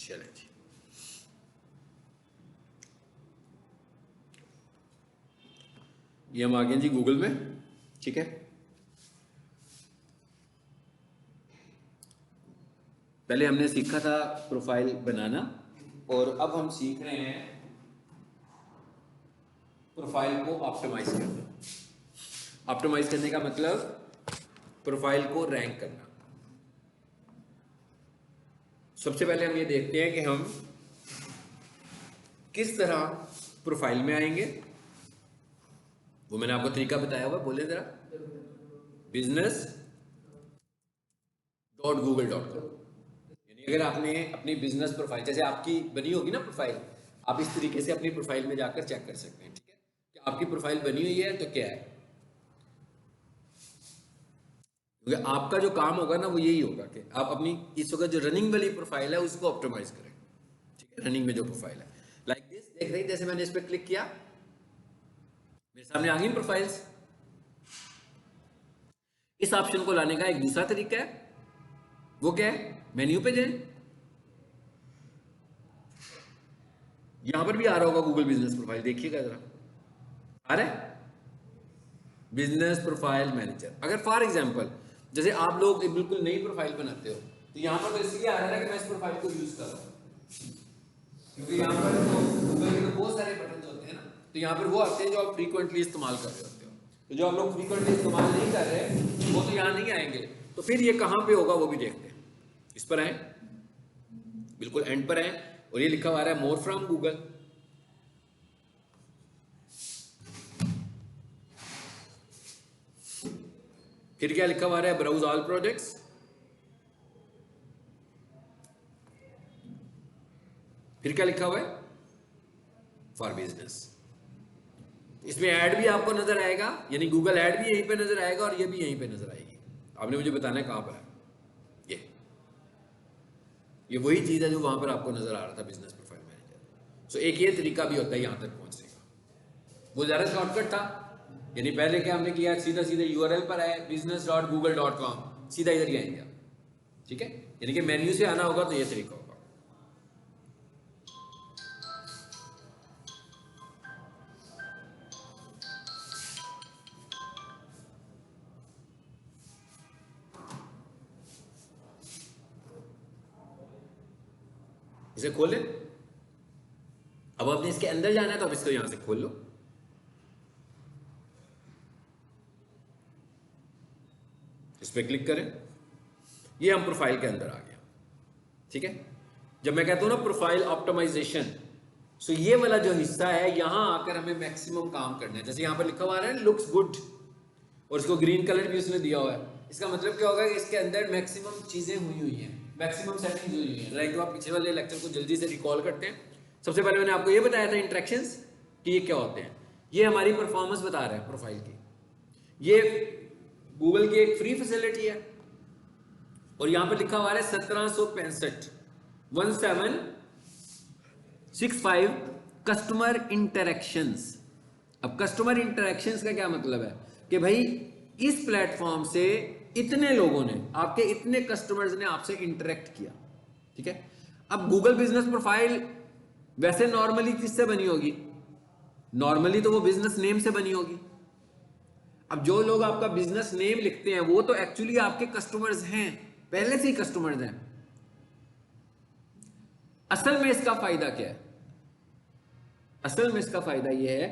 चलें जी, ये हम आ गए जी गूगल में। ठीक है, पहले हमने सीखा था प्रोफाइल बनाना और अब हम सीख रहे हैं प्रोफाइल को ऑप्टिमाइज करना। ऑप्टिमाइज करने का मतलब प्रोफाइल को रैंक करना। सबसे पहले हम ये देखते हैं कि हम किस तरह प्रोफाइल में आएंगे। वो मैंने आपको तरीका बताया हुआ, बोले जरा, business.google.com। यानी अगर आपने अपनी बिजनेस प्रोफाइल, जैसे आपकी बनी होगी ना प्रोफाइल, आप इस तरीके से अपनी प्रोफाइल में जाकर चेक कर सकते हैं। ठीक है, कि आपकी प्रोफाइल बनी हुई है तो क्या है, क्योंकि आपका जो काम होगा ना वो यही होगा कि आप अपनी इस वक्त जो रनिंग वाली प्रोफाइल है उसको ऑप्टिमाइज करें। ठीक है, रनिंग में जो प्रोफाइल है लाइक दिस, देख रहे हैं, जैसे मैंने इस पर क्लिक किया मेरे सामने आ गई प्रोफाइल्स। इस ऑप्शन को लाने का एक दूसरा तरीका है, वो क्या है, मेन्यू पे जाएं। यहां पर भी आ रहा होगा गूगल बिजनेस प्रोफाइल, देखिएगा जरा, आ रहा है बिजनेस प्रोफाइल मैनेजर। अगर फॉर एग्जांपल जैसे आप लोग एक बिल्कुल नई प्रोफाइल बनाते हो तो यहां पर तो इसलिए आ रहा है कि मैं इस प्रोफाइल को यूज कर रहा हूं, क्योंकि यहां पर तो गूगल के तो बहुत सारे बटन होते हैं ना, तो यहां पर वो आते हैं जो आप फ्रीक्वेंटली इस्तेमाल कर रहे होते हो। तो जो आप लोग फ्रीक्वेंटली इस्तेमाल नहीं कर रहे वो तो यहां नहीं आएंगे, तो फिर ये कहां पे होगा वो भी देखते हैं। इस पर आए, बिल्कुल एंड पर आए, और ये लिखा हुआ आ रहा है मोर फ्रॉम गूगल। फिर क्या लिखा हुआ है, ब्राउज ऑल प्रोजेक्ट्स। फिर क्या लिखा हुआ है, फॉर बिजनेस। इसमें ऐड भी आपको नजर आएगा, यानी गूगल ऐड भी यहीं पे नजर आएगा और ये भी यहीं पे नजर आएगी। आपने मुझे बताना है कहां पर है, ये वही चीज है जो वहां पर आपको नजर आ रहा था, बिजनेस प्रोफाइल मैनेजर। सो एक ये तरीका भी होता है यहां तक पहुंचने का, वो ज्यादा शॉर्टकट था। यानी पहले क्या हमने किया, सीधा सीधा यूआरएल पर आए business.google.com, सीधा इधर ही आएंगे। ठीक है, यानी कि मेन्यू से आना होगा तो ये तरीका होगा। इसे खोले, अब आपने इसके अंदर जाना है तो अब इसको यहां से खोल लो। इस पर क्लिक करें, ये हम प्रोफाइल के अंदर आ गया। ठीक है, जब मैं कहता हूं ना प्रोफाइल ऑप्टिमाइजेशन, सो ये वाला जो हिस्सा है यहां आकर हमें मैक्सिमम काम करना है। जैसे यहां पर लिखा हुआ है लुक्स गुड, और इसको ग्रीन कलर भी उसने दिया हुआ है। इसका मतलब क्या होगा कि इसके अंदर मैक्सिमम चीजें हुई हैं, मैक्सिमम सेटिंग्स हुई हैं। लाइक आप पीछे वाले लेक्चर को जल्दी से रिकॉल करते हैं, सबसे पहले मैंने आपको ये बताया था इंटरेक्शंस कि ये क्या होते हैं। ये हमारी परफॉर्मेंस बता रहा है प्रोफाइल की, ये गूगल की एक फ्री फैसिलिटी है, और यहां पर लिखा हुआ है 1765 कस्टमर इंटरेक्शंस। अब कस्टमर इंटरेक्शंस का क्या मतलब है कि भाई इस प्लेटफॉर्म से इतने लोगों ने, आपके इतने कस्टमर्स ने आपसे इंटरेक्ट किया। ठीक है, अब गूगल बिजनेस प्रोफाइल वैसे नॉर्मली किससे बनी होगी, नॉर्मली तो वो बिजनेस नेम से बनी होगी। अब जो लोग आपका बिजनेस नेम लिखते हैं वो तो एक्चुअली आपके कस्टमर्स हैं, पहले से ही कस्टमर्स हैं। असल में इसका फायदा क्या है, असल में इसका फायदा यह है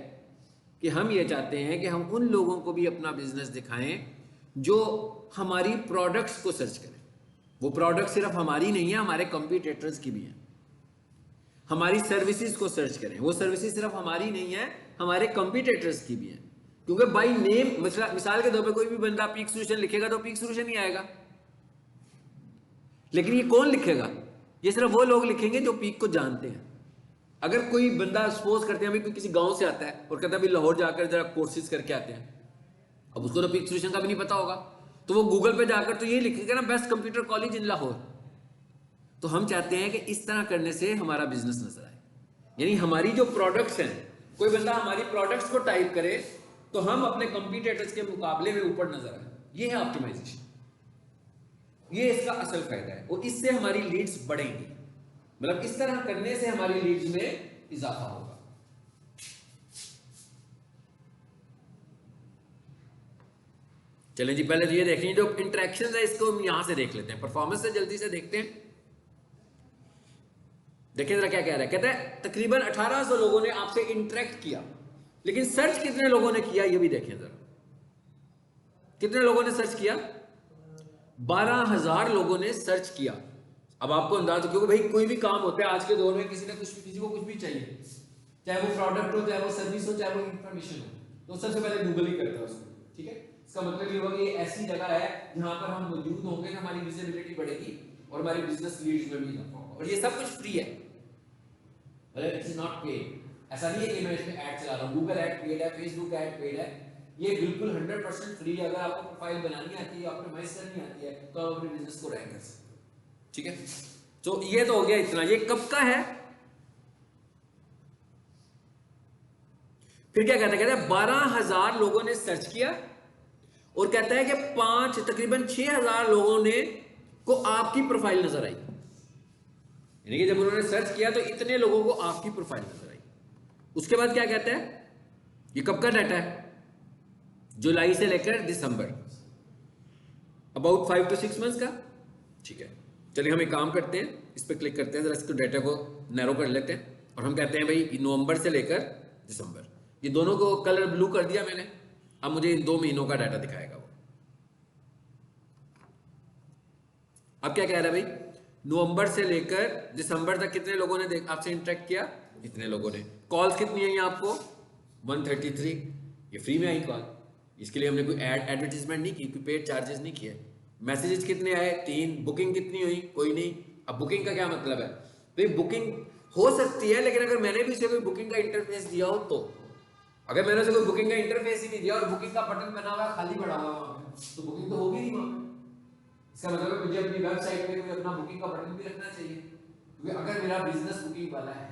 कि हम ये चाहते हैं कि हम उन लोगों को भी अपना बिजनेस दिखाएं जो हमारी प्रोडक्ट्स को सर्च करें। वो प्रोडक्ट सिर्फ हमारी नहीं है, हमारे कंपीटिटर्स की भी है। हमारी सर्विसेज को सर्च करें, वो सर्विसेज सिर्फ हमारी नहीं है, हमारे कंपीटिटर्स की भी है। क्योंकि बाय नेम, मिसाल के तौर पे कोई भी बंदा पीक सोल्यूशन लिखेगा तो पीक सोल्यूशन ही आएगा, लेकिन ये कौन लिखेगा, ये सिर्फ वो लोग लिखेंगे जो पीक को जानते हैं। अगर कोई बंदा सपोज करते हैं कोई किसी गांव से आता है और कहता है भी लाहौर जाकर जरा कोर्सेज करके आते हैं, अब उसको तो पीक सोल्यूशन का भी नहीं पता होगा, तो वो गूगल पे जाकर तो ये लिखेगा ना best computer college in Lahore. तो हम चाहते हैं कि इस तरह करने से हमारा बिजनेस नजर आए, यानी हमारी जो प्रोडक्ट्स हैं, कोई बंदा हमारी प्रोडक्ट्स को टाइप करे तो हम अपने कंपीटिटर्स के मुकाबले में ऊपर नजर आए। ये है ऑप्टिमाइजेशन, ये इसका असल फायदा है, और इससे हमारी लीड्स बढ़ेंगी। मतलब इस तरह करने से हमारी लीड्स में इजाफा होगा। चलें जी, पहले तो ये देख लीजिए जो इंटरेक्शन है इसको हम यहां से देख लेते हैं, परफॉर्मेंस से जल्दी से देखते हैं। देखिए जरा क्या कह रहा है, कहता है तकरीबन 1800 लोगों ने आपसे इंटरेक्ट किया, लेकिन सर्च कितने लोगों ने किया ये भी देखें जरा। कितने लोगों ने सर्च किया? 12,000 लोगों ने सर्च किया। अब आपको अंदाजा, क्योंकि भाई कोई भी काम होता है आज के दौर में, किसी को कुछ भी चाहिए, चाहे वो प्रोडक्ट हो, चाहे वो सर्विस हो, चाहे वो इंफॉर्मेशन हो, तो सबसे पहले गूगल ही करता है उसको। ठीक है, इसका मतलब ये हुआ कि ये ऐसी जगह है जहां पर हम मौजूद होंगे ना, हमारी विजिबिलिटी बढ़ेगी और हमारी बिजनेस लीड्स में भी इजाफा होगा। और ये सब कुछ फ्री है, मतलब इट इज नॉट पेड। ऐसा नहीं है कि मैं इसमें ऐड चला रहा हूं, गूगल ऐड पेड है, फेसबुक ऐड पेड है, ये बिल्कुल 100% फ्री है। अगर आपको प्रोफाइल बनानी आती है, ऑप्टिमाइज करनी आती है, तो आप अपने बिजनेस को रैंक कर सकते हो। ठीक है, तो ये तो हो गया इतना। ये कब का है? फिर क्या कहता है, कहता है 12,000 लोगों ने सर्च किया और कहता है कि तकरीबन 6,000 लोगों ने को आपकी प्रोफाइल नजर आई। यानी कि जब उन्होंने सर्च किया तो इतने लोगों को आपकी प्रोफाइल नजर आई। उसके बाद क्या कहता है, ये कब का डाटा है? जुलाई से लेकर दिसंबर, अबाउट 5 to 6 मंथ्स का। ठीक है, चलिए हम एक काम करते हैं, इस पर क्लिक करते हैं, जरा इसको डाटा को नैरो कर लेते हैं और हम कहते हैं भाई नवंबर से लेकर दिसंबर, ये दोनों को कलर ब्लू कर दिया मैंने। अब मुझे इन 2 महीनों का डाटा दिखाएगा वो। अब क्या कह रहा है भाई, नवंबर से लेकर दिसंबर तक कितने लोगों ने आपसे इंटरेक्ट किया? इतने लोगों ने। कॉल्स कितनी आई आपको? 133। ये फ्री में आई कॉल, इसके लिए हमने कोई एडवर्टीजमेंट नहीं की, कोई पेड चार्जेस नहीं किए। मैसेजेस कितने आए? 3। बुकिंग कितनी हुई? कोई नहीं। अब बुकिंग का क्या मतलब है भाई, बुकिंग हो सकती है, लेकिन अगर मैंने भी उसे कोई बुकिंग का इंटरफेस दिया हो तो। अगर मैंने उसे कोई बुकिंग का इंटरफेस ही नहीं दिया और बुकिंग का बटन बना हुआ खाली पड़ा हुआ वहां पे, तो बुकिंग तो होगी नहीं वहां पे। इसका मतलब है मुझे अपनी वेबसाइट पे कोई अपना बुकिंग का बटन भी रखना चाहिए, क्योंकि अगर मेरा बिजनेस बुकिंग वाला है,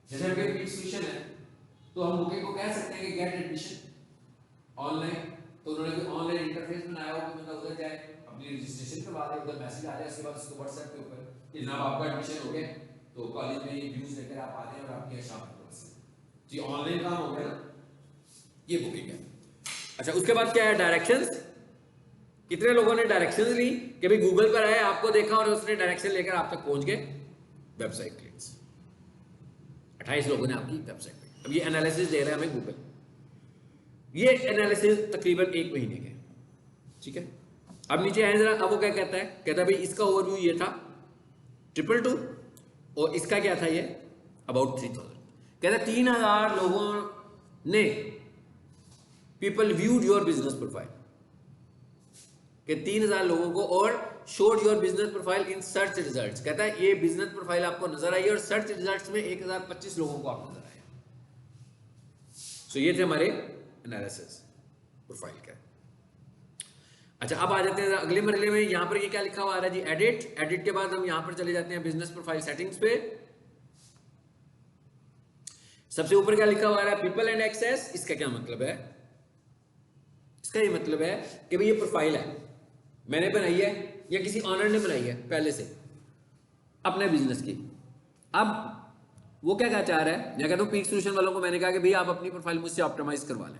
जैसे अगर पेड सॉल्यूशन है, तो हम बुकिंग को कह सकते हैं कि गेट एडमिशन ऑनलाइन। तो उन्होंने कोई ऑनलाइन इंटरफेस बनाया हो कि मतलब उधर जाए, अपनी रजिस्ट्रेशन करवा दे, उधर मैसेज आ जाए, उसके बाद उसको व्हाट्सएप के ऊपर कि जनाब आपका एडमिशन हो गया, तो कॉलेज में ये व्यूज लेकर आप आ जाएं और आपकी शाम को बस जी ऑनलाइन काम हो गया ना, ये बुकिंग है। अच्छा, उसके बाद क्या है? डायरेक्शंस। कितने लोगों ने डायरेक्शंस ली कि भाई गूगल पर आए, आपको देखा और उसने डायरेक्शन लेकर आप तक पहुंच गए वेबसाइट क्लिक्स। 28 लोगों ने आपकी वेबसाइट पे। अब ये एनालिसिस दे रहा है हमें गूगल, ये एनालिसिस तकरीबन 1 महीने के। ठीक है, अब नीचे आए जरा, अब वो क्या कहता है, कहता है भाई इसका ओवरव्यू ये था 222 और इसका क्या था ये अबाउट 3000। कहता है 3000 लोगों ने people viewed your business profile, कि 3000 लोगों को, और showed your business profile in search results. कहता है ये बिजनेस प्रोफाइल आपको नजर आई और सर्च रिजल्ट्स में 1025 लोगों को आप नजर आए। सो ये थे हमारे एनालिसिस प्रोफाइल का। अच्छा, अब आ जाते हैं अगले मरहले में। यहां पर ये क्या लिखा हुआ आ रहा है जी, एडिट। एडिट के बाद हम यहां पर चले जाते हैं बिजनेस प्रोफाइल सेटिंग्स पे। सबसे ऊपर क्या लिखा हुआ आ रहा है, पीपल एंड एक्सेस। इसका क्या मतलब है? इसका ये मतलब है कि भाई ये प्रोफाइल है, मैंने बनाई है या किसी ऑनर ने बनाई है पहले से अपने बिजनेस की। अब वो क्या चाह रहा है, मैं कहता हूं पीक सॉल्यूशन वालों को मैंने कहा कि भाई आप अपनी प्रोफाइल मुझसे ऑप्टिमाइज करवा लें।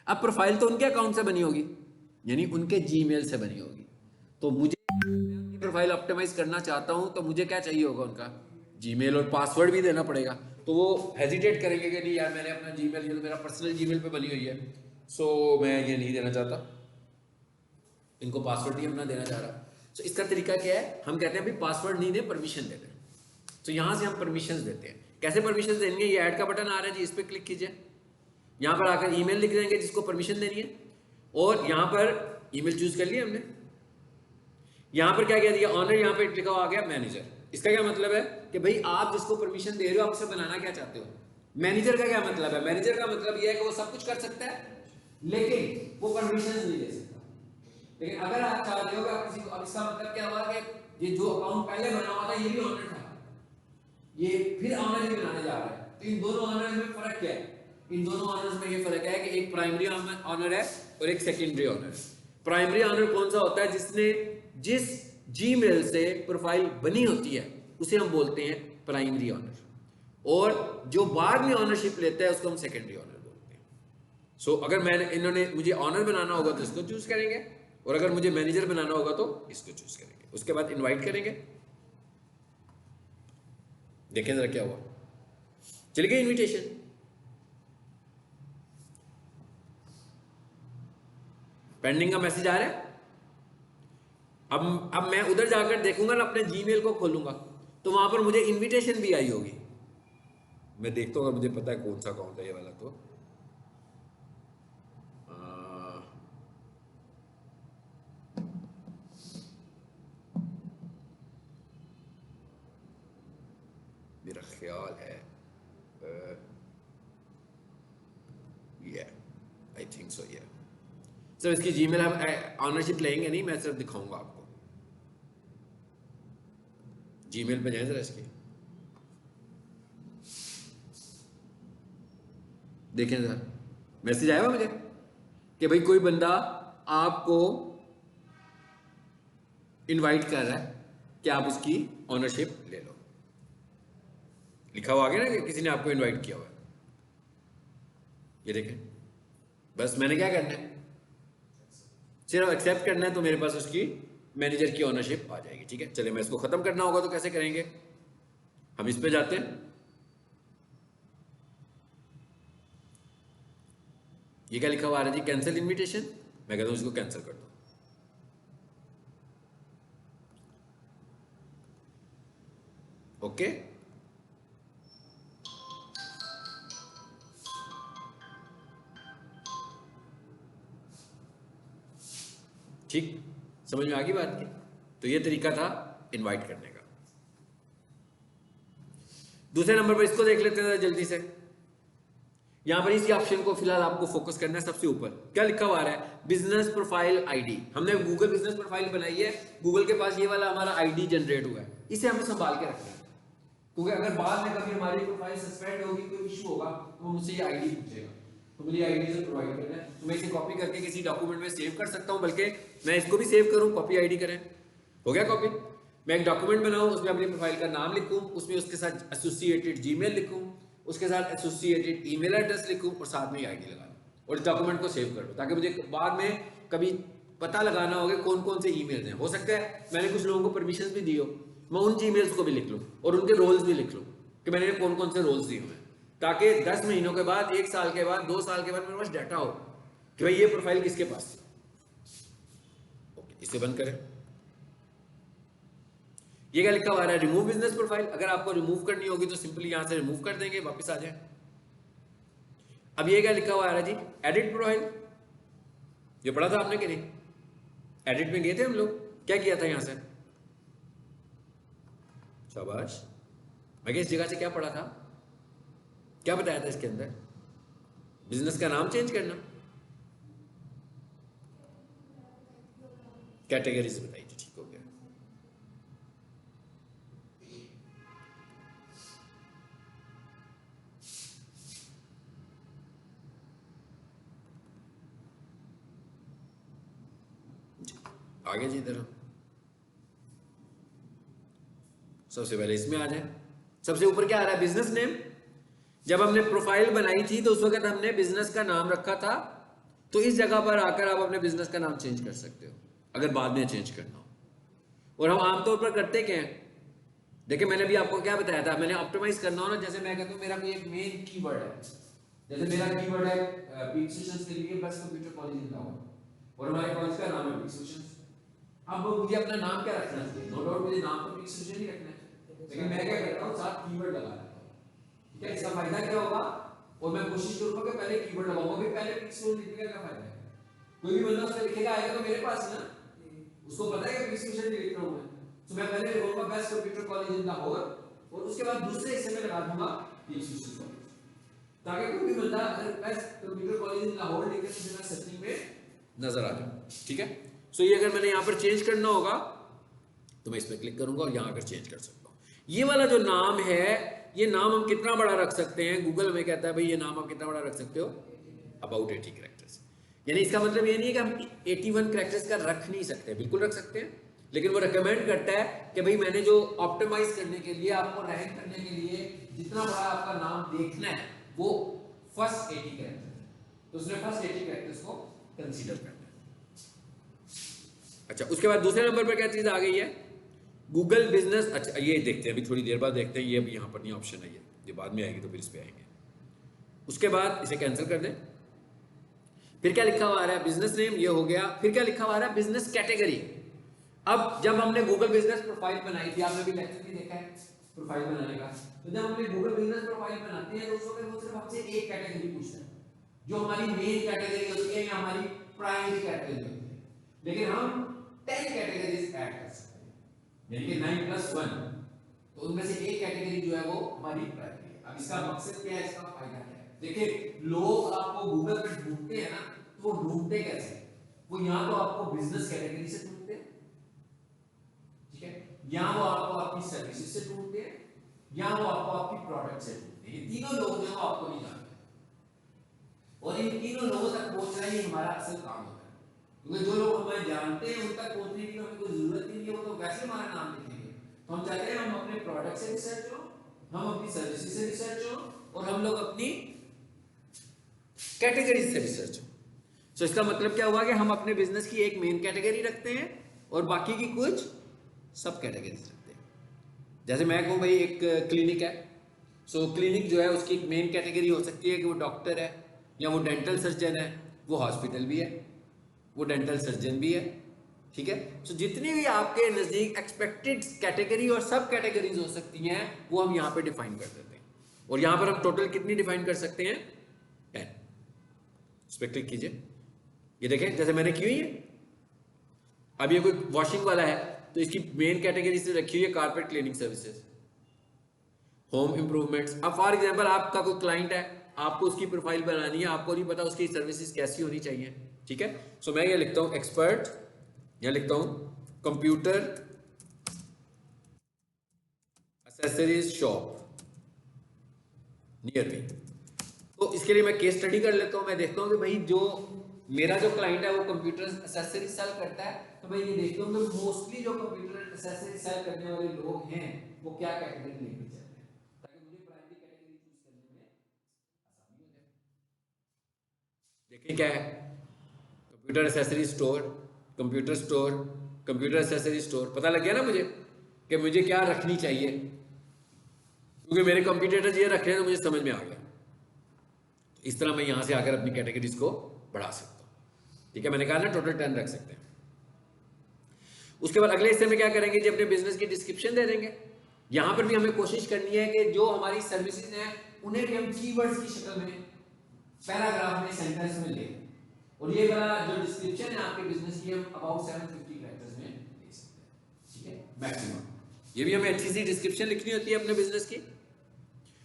अब प्रोफाइल तो उनके अकाउंट से बनी होगी, यानी उनके जीमेल से बनी होगी, तो मुझे प्रोफाइल ऑप्टिमाइज करना चाहता हूं तो मुझे क्या चाहिए होगा, उनका जीमेल और पासवर्ड भी देना पड़ेगा। तो वो हेजिटेट करेंगे कि नहीं यार, मैंने अपना जीमेल, ये तो मेरा पर्सनल जीमेल पे बनी हुई है, सो मैं ये नहीं देना चाहता, इनको पासवर्ड ही अपना देना चाह रहा। तो इसका तरीका क्या है, हम कहते हैं भाई पासवर्ड नहीं दे, परमिशन देते हैं। तो यहां से हम परमिशन देते हैं। कैसे परमिशन देंगे? ये ऐड का बटन आ रहा है जी, इस पर क्लिक कीजिए, यहां पर आकर ईमेल लिख देंगे जिसको परमिशन देनी है, और यहां पर ईमेल चूज कर लिया हमने। यहां पर क्या कह दिया, ऑनर, यहां पर लिखा हुआ आ गया मैनेजर। इसका क्या मतलब है कि भाई आप जिसको परमिशन दे रहे हो, आप उसे बनाना क्या चाहते हो। मैनेजर का क्या मतलब है? मैनेजर का मतलब यह है कि वो सब कुछ कर सकता है, लेकिन वो परमिशन नहीं दे सकता। लेकिन अगर आप चाहते हो कि आप किसी को, अब इसका मतलब क्या हुआ कि ये जो अकाउंट पहले बना हुआ था ये भी ऑनर था, ये फिर ऑनर ही बनाने जा रहा है। तो इन दोनों ऑनर्स में फर्क क्या है? इन दोनों ऑनर्स में ये फर्क है कि एक प्राइमरी ऑनर है और एक सेकेंडरी ऑनर। प्राइमरी ऑनर कौन सा होता है? जिस जीमेल से प्रोफाइल बनी होती है उसे हम बोलते हैं प्राइमरी ऑनर, और जो बाद में ऑनरशिप लेता है उसको हम सेकेंडरी ऑनर बोलते हैं। सो अगर इन्होंने मुझे ऑनर बनाना होगा तो इसको चूज करेंगे, और अगर मुझे मैनेजर बनाना होगा तो इसको चूज करेंगे। उसके बाद इनवाइट करेंगे, देखें जरा क्या हुआ, चली गई इनविटेशन। पेंडिंग का मैसेज आ रहा है। अब मैं उधर जाकर देखूंगा ना, अपने जीमेल को खोलूंगा तो वहां पर मुझे इनविटेशन भी आई होगी। मैं देखता हूँ, अगर मुझे पता है कौन सा अकाउंट है ये वाला, तो मेरा ख्याल है ये, आई थिंक सो ये सर। इसकी जीमेल हम ऑनरशिप लेंगे नहीं, मैं सिर्फ दिखाऊंगा आपको। जीमेल पे जाए जरा, इसकी देखें जरा, मैसेज आया हुआ मुझे कि भाई कोई बंदा आपको इनवाइट कर रहा है कि आप उसकी ऑनरशिप ले लो। लिखा हुआ आगे ना कि किसी ने आपको इनवाइट किया हुआ है। ये देखें, बस मैंने क्या करना है, सिर्फ एक्सेप्ट करना है, तो मेरे पास उसकी मैनेजर की ऑनरशिप आ जाएगी। ठीक है, चलिए मैं इसको खत्म करना होगा तो कैसे करेंगे, हम इस पे जाते हैं। ये क्या लिखा हुआ आ रहा है जी, कैंसिल इनविटेशन। मैं कहता हूं इसको कैंसिल कर दो। ओके, ठीक, समझ में आ गई बात की। तो ये तरीका था इनवाइट करने का। दूसरे नंबर पर इसको देख लेते हैं जल्दी से। यहां पर इसी ऑप्शन को फिलहाल आपको फोकस करना है। सबसे ऊपर क्या लिखा हुआ है, बिजनेस प्रोफाइल आईडी। हमने गूगल बिजनेस प्रोफाइल बनाई है, गूगल के पास ये वाला हमारा आईडी जनरेट हुआ है, इसे हमें संभाल के रखना है, क्योंकि अगर बाद में कभी हमारी प्रोफाइल सस्पेंड होगी, कोई इशू होगा, तो मुझसे ये आईडी पूछेगा, तो मुझे आईडी से प्रोवाइड करना है। तो मैं इसे कॉपी करके किसी डॉक्यूमेंट में सेव कर सकता हूं, बल्कि मैं इसको भी सेव करूं, कॉपी आईडी करें, हो गया कॉपी। मैं एक डॉक्यूमेंट बनाऊं, उसमें अपनी प्रोफाइल का नाम लिखूं, उसमें उसके साथ एसोसिएटेड जीमेल लिखूं, उसके साथ एसोसिएटेड ईमेल एड्रेस लिखूं, और साथ में आईडी लगा लूं, और इस डॉक्यूमेंट को सेव कर लूं, ताकि मुझे बाद में कभी पता लगाना होगा कौन कौन से ईमेल्स हैं। हो सकता है मैंने कुछ लोगों को परमिशन भी दी हो, मैं उन जीमेल्स को भी लिख लूं और उनके रोल्स भी लिख लूं कि मैंने कौन कौन से रोल्स दिए हुए हैं, ताकि 10 महीनों के बाद, 1 साल के बाद, 2 साल के बाद मेरे पास डाटा हो कि भाई ये प्रोफाइल किसके पास थी। ओके, इसे बंद करें। ये क्या लिखा हुआ है, रिमूव बिजनेस प्रोफाइल। अगर आपको रिमूव करनी होगी तो सिंपली यहां से रिमूव कर देंगे, वापस आ जाए। अब ये क्या लिखा हुआ है जी, एडिट प्रोफाइल। ये पढ़ा था आपने कि नहीं, एडिट में गए थे हम लोग, क्या किया था यहां से, शाबाश। मैं इस जगह से क्या पढ़ा था, क्या बताया था इसके अंदर, बिजनेस का नाम चेंज करना, कैटेगरीज बताई थी, ठीक हो गया। आगे जी इधर सबसे पहले इसमें आ जाए। सबसे ऊपर क्या आ रहा है, बिजनेस नेम। जब हमने प्रोफाइल बनाई थी तो उस वक्त हमने बिजनेस का नाम रखा था, तो इस जगह पर आकर आप अपने बिजनेस का नाम चेंज कर सकते हो अगर बाद में चेंज करना हो। और हम आमतौर पर करते क्या हैं, देखिए मैंने भी आपको क्या बताया था, मैंने ऑप्टिमाइज करना हो ना, जैसे मैं कहता हूँ मेरा कोई एक मेन कीवर्ड है, जैसे मेरा कीवर्ड है पीक सेशंस के लिए best computer college in town, और हमारे कॉलेज का नाम है पीक सेशंस। अब मुझे अपना नाम क्या रखना चाहिए, नो डाउट मुझे नाम तो पीक सेशन ही रखना है, लेकिन मैं क्या करता हूँ साथ कीवर्ड लगा देता हूँ। ठीक है, इसका फायदा क्या होगा, और मैं कोशिश करूंगा कि पहले कीवर्ड लगाऊंगा, भी पहले पीक सेशन लिखने का क्या फायदा है, कोई भी बंदा उससे लिखेगा आएगा तो मेरे पास ना, उसको पता है कि पीक सेशन लिख रहा हूं मैं, तो मैं पहले लिखूंगा best computer college in Lahore, और उसके बाद दूसरे हिस्से में लगा दूंगा पीक सेशन कॉलेज, ताकि कोई भी बंदा अगर best computer college in Lahore लिखे तो मेरा सर्चिंग में नजर आ जाए। ठीक है, सो ये अगर मैंने यहाँ पर चेंज करना होगा तो मैं इस पर क्लिक करूंगा और यहाँ पर चेंज कर सकता हूँ। ये वाला जो नाम है, ये नाम हम कितना बड़ा रख सकते हैं, गूगल में कहता है भाई ये नाम आप कितना बड़ा रख सकते हो, अबाउट 80 कैरेक्टर्स। यानी इसका मतलब ये नहीं है कि हम 81 कैरेक्टर्स का रख नहीं सकते, बिल्कुल रख सकते हैं, लेकिन वो रिकमेंड करता है कि भाई मैंने जो ऑप्टिमाइज करने के लिए, आपको रैंक करने के लिए जितना बड़ा आपका नाम देखना है वो फर्स्ट 80 कैरेक्टर है, तो उसने फर्स्ट 80 कैरेक्टर्स को कंसीडर करना है। अच्छा, उसके बाद दूसरे नंबर पर क्या चीज आ गई है, गूगल बिजनेस। अच्छा ये देखते हैं, अभी थोड़ी देर बाद देखते हैं, ये अभी यहाँ पर नहीं ऑप्शन है, ये बाद में आएगी तो फिर इस पे आएंगे। उसके बाद इसे कैंसिल कर दें। फिर क्या लिखा हुआ आ रहा है, बिजनेस नेम ये हो गया। फिर क्या लिखा हुआ आ रहा है, बिजनेस कैटेगरी। अब जब हमने गूगल बिजनेस प्रोफाइल बनाई थी, आपने भी लेक्चर भी देखा है प्रोफाइल बनाने का, तो जब हमने गूगल बिजनेस प्रोफाइल बनाते हैं तो उस वक्त वो सिर्फ हमसे एक कैटेगरी पूछता है, जो हमारी मेन कैटेगरी होती है या हमारी प्राइमरी कैटेगरी होती है। लेकिन हम 10 कैटेगरीज ऐड कर सकते हैं, यानी कि 9+1, तो उनमें से एक कैटेगरी जो है वो हमारी प्राइमरी है। अब इसका मकसद क्या है, इसका फायदा क्या है? देखिए, लोग आपको गूगल पर ढूंढते हैं ना, तो वो ढूंढते कैसे? वो यहाँ तो आपको बिजनेस कैटेगरी से ढूंढते हैं, ठीक है, या वो आपको आपकी सर्विसेज से ढूंढते हैं, या वो आपको आपकी प्रोडक्ट से ढूंढते हैं। ये तीनों लोग जो आपको नहीं जानते, और इन तीनों लोगों तक पहुंचना ही हमारा असल काम होता है, क्योंकि जो लोग हमें जानते हैं उन तक पहुंचने की हमें कोई जरूरत नहीं है, वो तो वैसे हमारा नाम लिखेंगे। तो हम चाहते हैं हम अपने प्रोडक्ट से रिसर्च हो, हम अपनी सर्विसेज से रिसर्च हो, और हम लोग अपनी कैटेगरी से रिसर्च हो। तो इसका मतलब क्या हुआ कि हम अपने बिजनेस की एक मेन कैटेगरी रखते हैं और बाकी की कुछ सब कैटेगरीज रखते हैं। जैसे मैं कहूँ भाई एक क्लिनिक है, सो क्लिनिक जो है उसकी एक मेन कैटेगरी हो सकती है कि वो डॉक्टर है, या वो डेंटल सर्जन है, वो हॉस्पिटल भी है, वो डेंटल सर्जन भी है, ठीक है। सो जितनी भी आपके नज़दीक एक्सपेक्टेड कैटेगरी और सब कैटेगरीज हो सकती हैं वो हम यहाँ पे डिफाइन कर देते हैं, और यहाँ पर हम टोटल कितनी डिफाइन कर सकते हैं, 10। इस पर क्लिक कीजिए, ये देखें जैसे मैंने की हुई है। अब ये कोई वॉशिंग वाला है तो इसकी मेन कैटेगरी से रखी हुई है carpet cleaning services, home improvements. अब फॉर एग्जांपल आपका कोई क्लाइंट है, आपको उसकी प्रोफाइल बनानी है, आपको नहीं पता उसकी सर्विसेज कैसी होनी चाहिए, ठीक है। सो मैं ये लिखता हूं एक्सपर्ट, या लिखता हूं computer accessories shop near me. तो इसके लिए मैं केस स्टडी कर लेता हूं, मैं देखता हूं कि भाई जो मेरा जो क्लाइंट है वो कंप्यूटर एक्सेसरीज सेल करता है, तो मैं ये देखता हूं कि मोस्टली जो कंप्यूटर एक्सेसरीज सेल करने वाले लोग हैं वो क्या कैटेगरी लेके चल रहे हैं, ताकि मुझे प्राइमरी कैटेगरी चूज करने में आसानी हो जाए। देखिए क्या है, computer accessories store, computer store, computer accessories store. पता लग गया ना मुझे कि मुझे क्या रखनी चाहिए, क्योंकि मेरे कंप्यूटर ये रख रहे हैं तो मुझे समझ में आ गया। इस तरह मैं यहां से आकर अपनी कैटेगरीज को बढ़ा सकता हूं, ठीक है। मैंने कहा ना टोटल 10 रख सकते हैं। उसके बाद अगले हिस्से में क्या करेंगे जी, अपने बिजनेस की डिस्क्रिप्शन दे देंगे। यहां पर भी हमें कोशिश करनी है कि जो हमारी सर्विसेज हैं उन्हें भी हम कीवर्ड्स की शक्ल में, पैराग्राफ में, सेंटेंस में लें, और ये वाला जो डिस्क्रिप्शन है आपके बिजनेस की हम अबाउट 750 कैरेक्टर्स में लिख सकते हैं, ठीक है, मैक्सिमम। ये भी हमें अच्छी सी डिस्क्रिप्शन लिखनी होती है अपने बिजनेस की।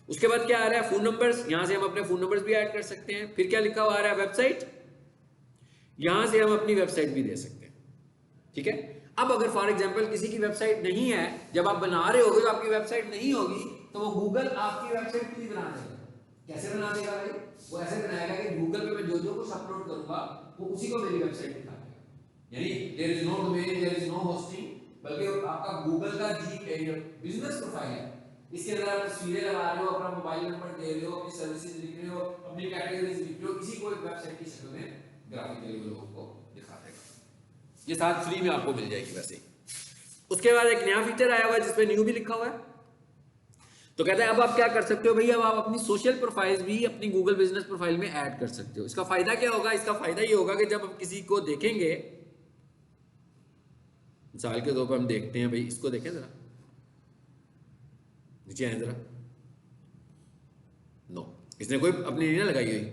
उसके बाद क्या आ रहा है, फोन नंबर्स, यहां से हम अपने फोन नंबर्स भी ऐड कर सकते हैं। फिर क्या लिखा हुआ आ रहा है, वेबसाइट, यहां से हम अपनी वेबसाइट भी दे सकते हैं, ठीक है। अब अगर फॉर एग्जांपल किसी की वेबसाइट नहीं है, जब आप बना रहे होगे तो आपकी वेबसाइट नहीं होगी, तो वो गूगल आपकी वेबसाइट क्यों बना देगा? कैसे बना देगा भाई? वो ऐसे बनाएगा कि गूगल पे मैं जो जो कुछ अपलोड करूंगा वो उसी को मेरी वेबसाइट दिखा देगा, यानी there is no domain, there is no hosting, बल्कि आपका गूगल का बिजनेस प्रोफाइल है, इसके अंदर आप तस्वीरें लगा रहे हो, अपना मोबाइल नंबर दे रहे हो, अपनी सर्विसेज लिख रहे हो, अपनी कैटेगरीज लिख रहे हो, इसी को एक वेबसाइट की शक्ल में ग्राफिकली वो लोगों को दिखा देगा। ये साथ फ्री में आपको मिल जाएगी वैसे ही। उसके बाद एक नया फीचर आया हुआ है जिसपे न्यू भी लिखा हुआ है। तो कहते हैं अब आप क्या कर सकते हो भैया, अब आप अपनी सोशल प्रोफाइल्स भी अपनी गूगल बिजनेस प्रोफाइल में ऐड कर सकते हो। इसका फायदा क्या होगा? इसका फायदा ये होगा कि जब हम किसी को देखेंगे, मिसाल के तौर पर हम देखते हैं, भाई इसको देखें जरा, नीचे आए जरा, नो, इसने कोई अपनी नहीं ना लगाई हुई,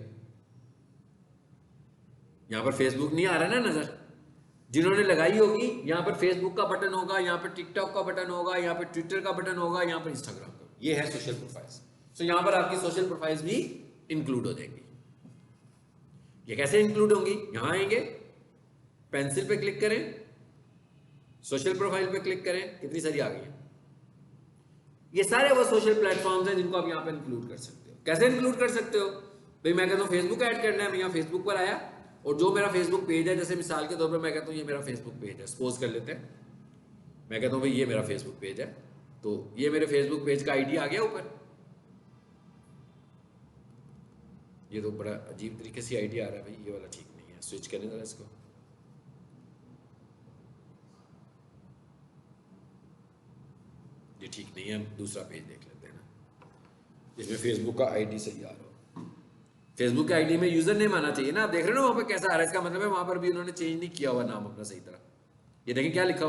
यहां पर फेसबुक नहीं आ रहा ना नजर। जिन्होंने लगाई होगी यहां पर फेसबुक का बटन होगा, यहां पर टिकटॉक का बटन होगा, यहां पर ट्विटर का बटन होगा, यहां पर इंस्टाग्राम का। ये है सोशल प्रोफाइल्स। सो यहां पर आपकी सोशल प्रोफाइल्स भी इंक्लूड हो जाएंगी। ये कैसे इंक्लूड होंगी? यहां आएंगे, पेंसिल पे क्लिक करें, सोशल प्रोफाइल पे क्लिक करें, कितनी सारी आ गई है। ये सारे वो सोशल प्लेटफॉर्म्स हैं जिनको आप यहां पर इंक्लूड कर सकते हो। कैसे इंक्लूड कर सकते हो? भाई मैं कहता हूं फेसबुक ऐड करना है, मैं यहां फेसबुक पर आया, और जो मेरा फेसबुक पेज है, जैसे मिसाल के तौर पर मैं कहता हूं ये मेरा फेसबुक पेज है, सपोज कर लेते हैं, मैं कहता हूँ भाई ये मेरा फेसबुक पेज है, तो ये मेरे फेसबुक पेज का आईडी आ गया ऊपर। ये तो बड़ा अजीब तरीके से आईडी आ रहा है भाई, ये वाला ठीक नहीं है, स्विच करें जरा इसको। ये ठीक नहीं है, हम दूसरा पेज देख लेते हैं ना, इसमें फेसबुक का आईडी सही आ रहा हो। फेसबुक के आईडी में यूजर नेम आना चाहिए ना, आप देख रहे हो ना वहाँ पे कैसा आ रहा है, इसका मतलब है वहाँ पर भी उन्होंने चेंज नहीं किया हुआ नाम अपना सही तरह। ये देखें क्या लिखा हुआ,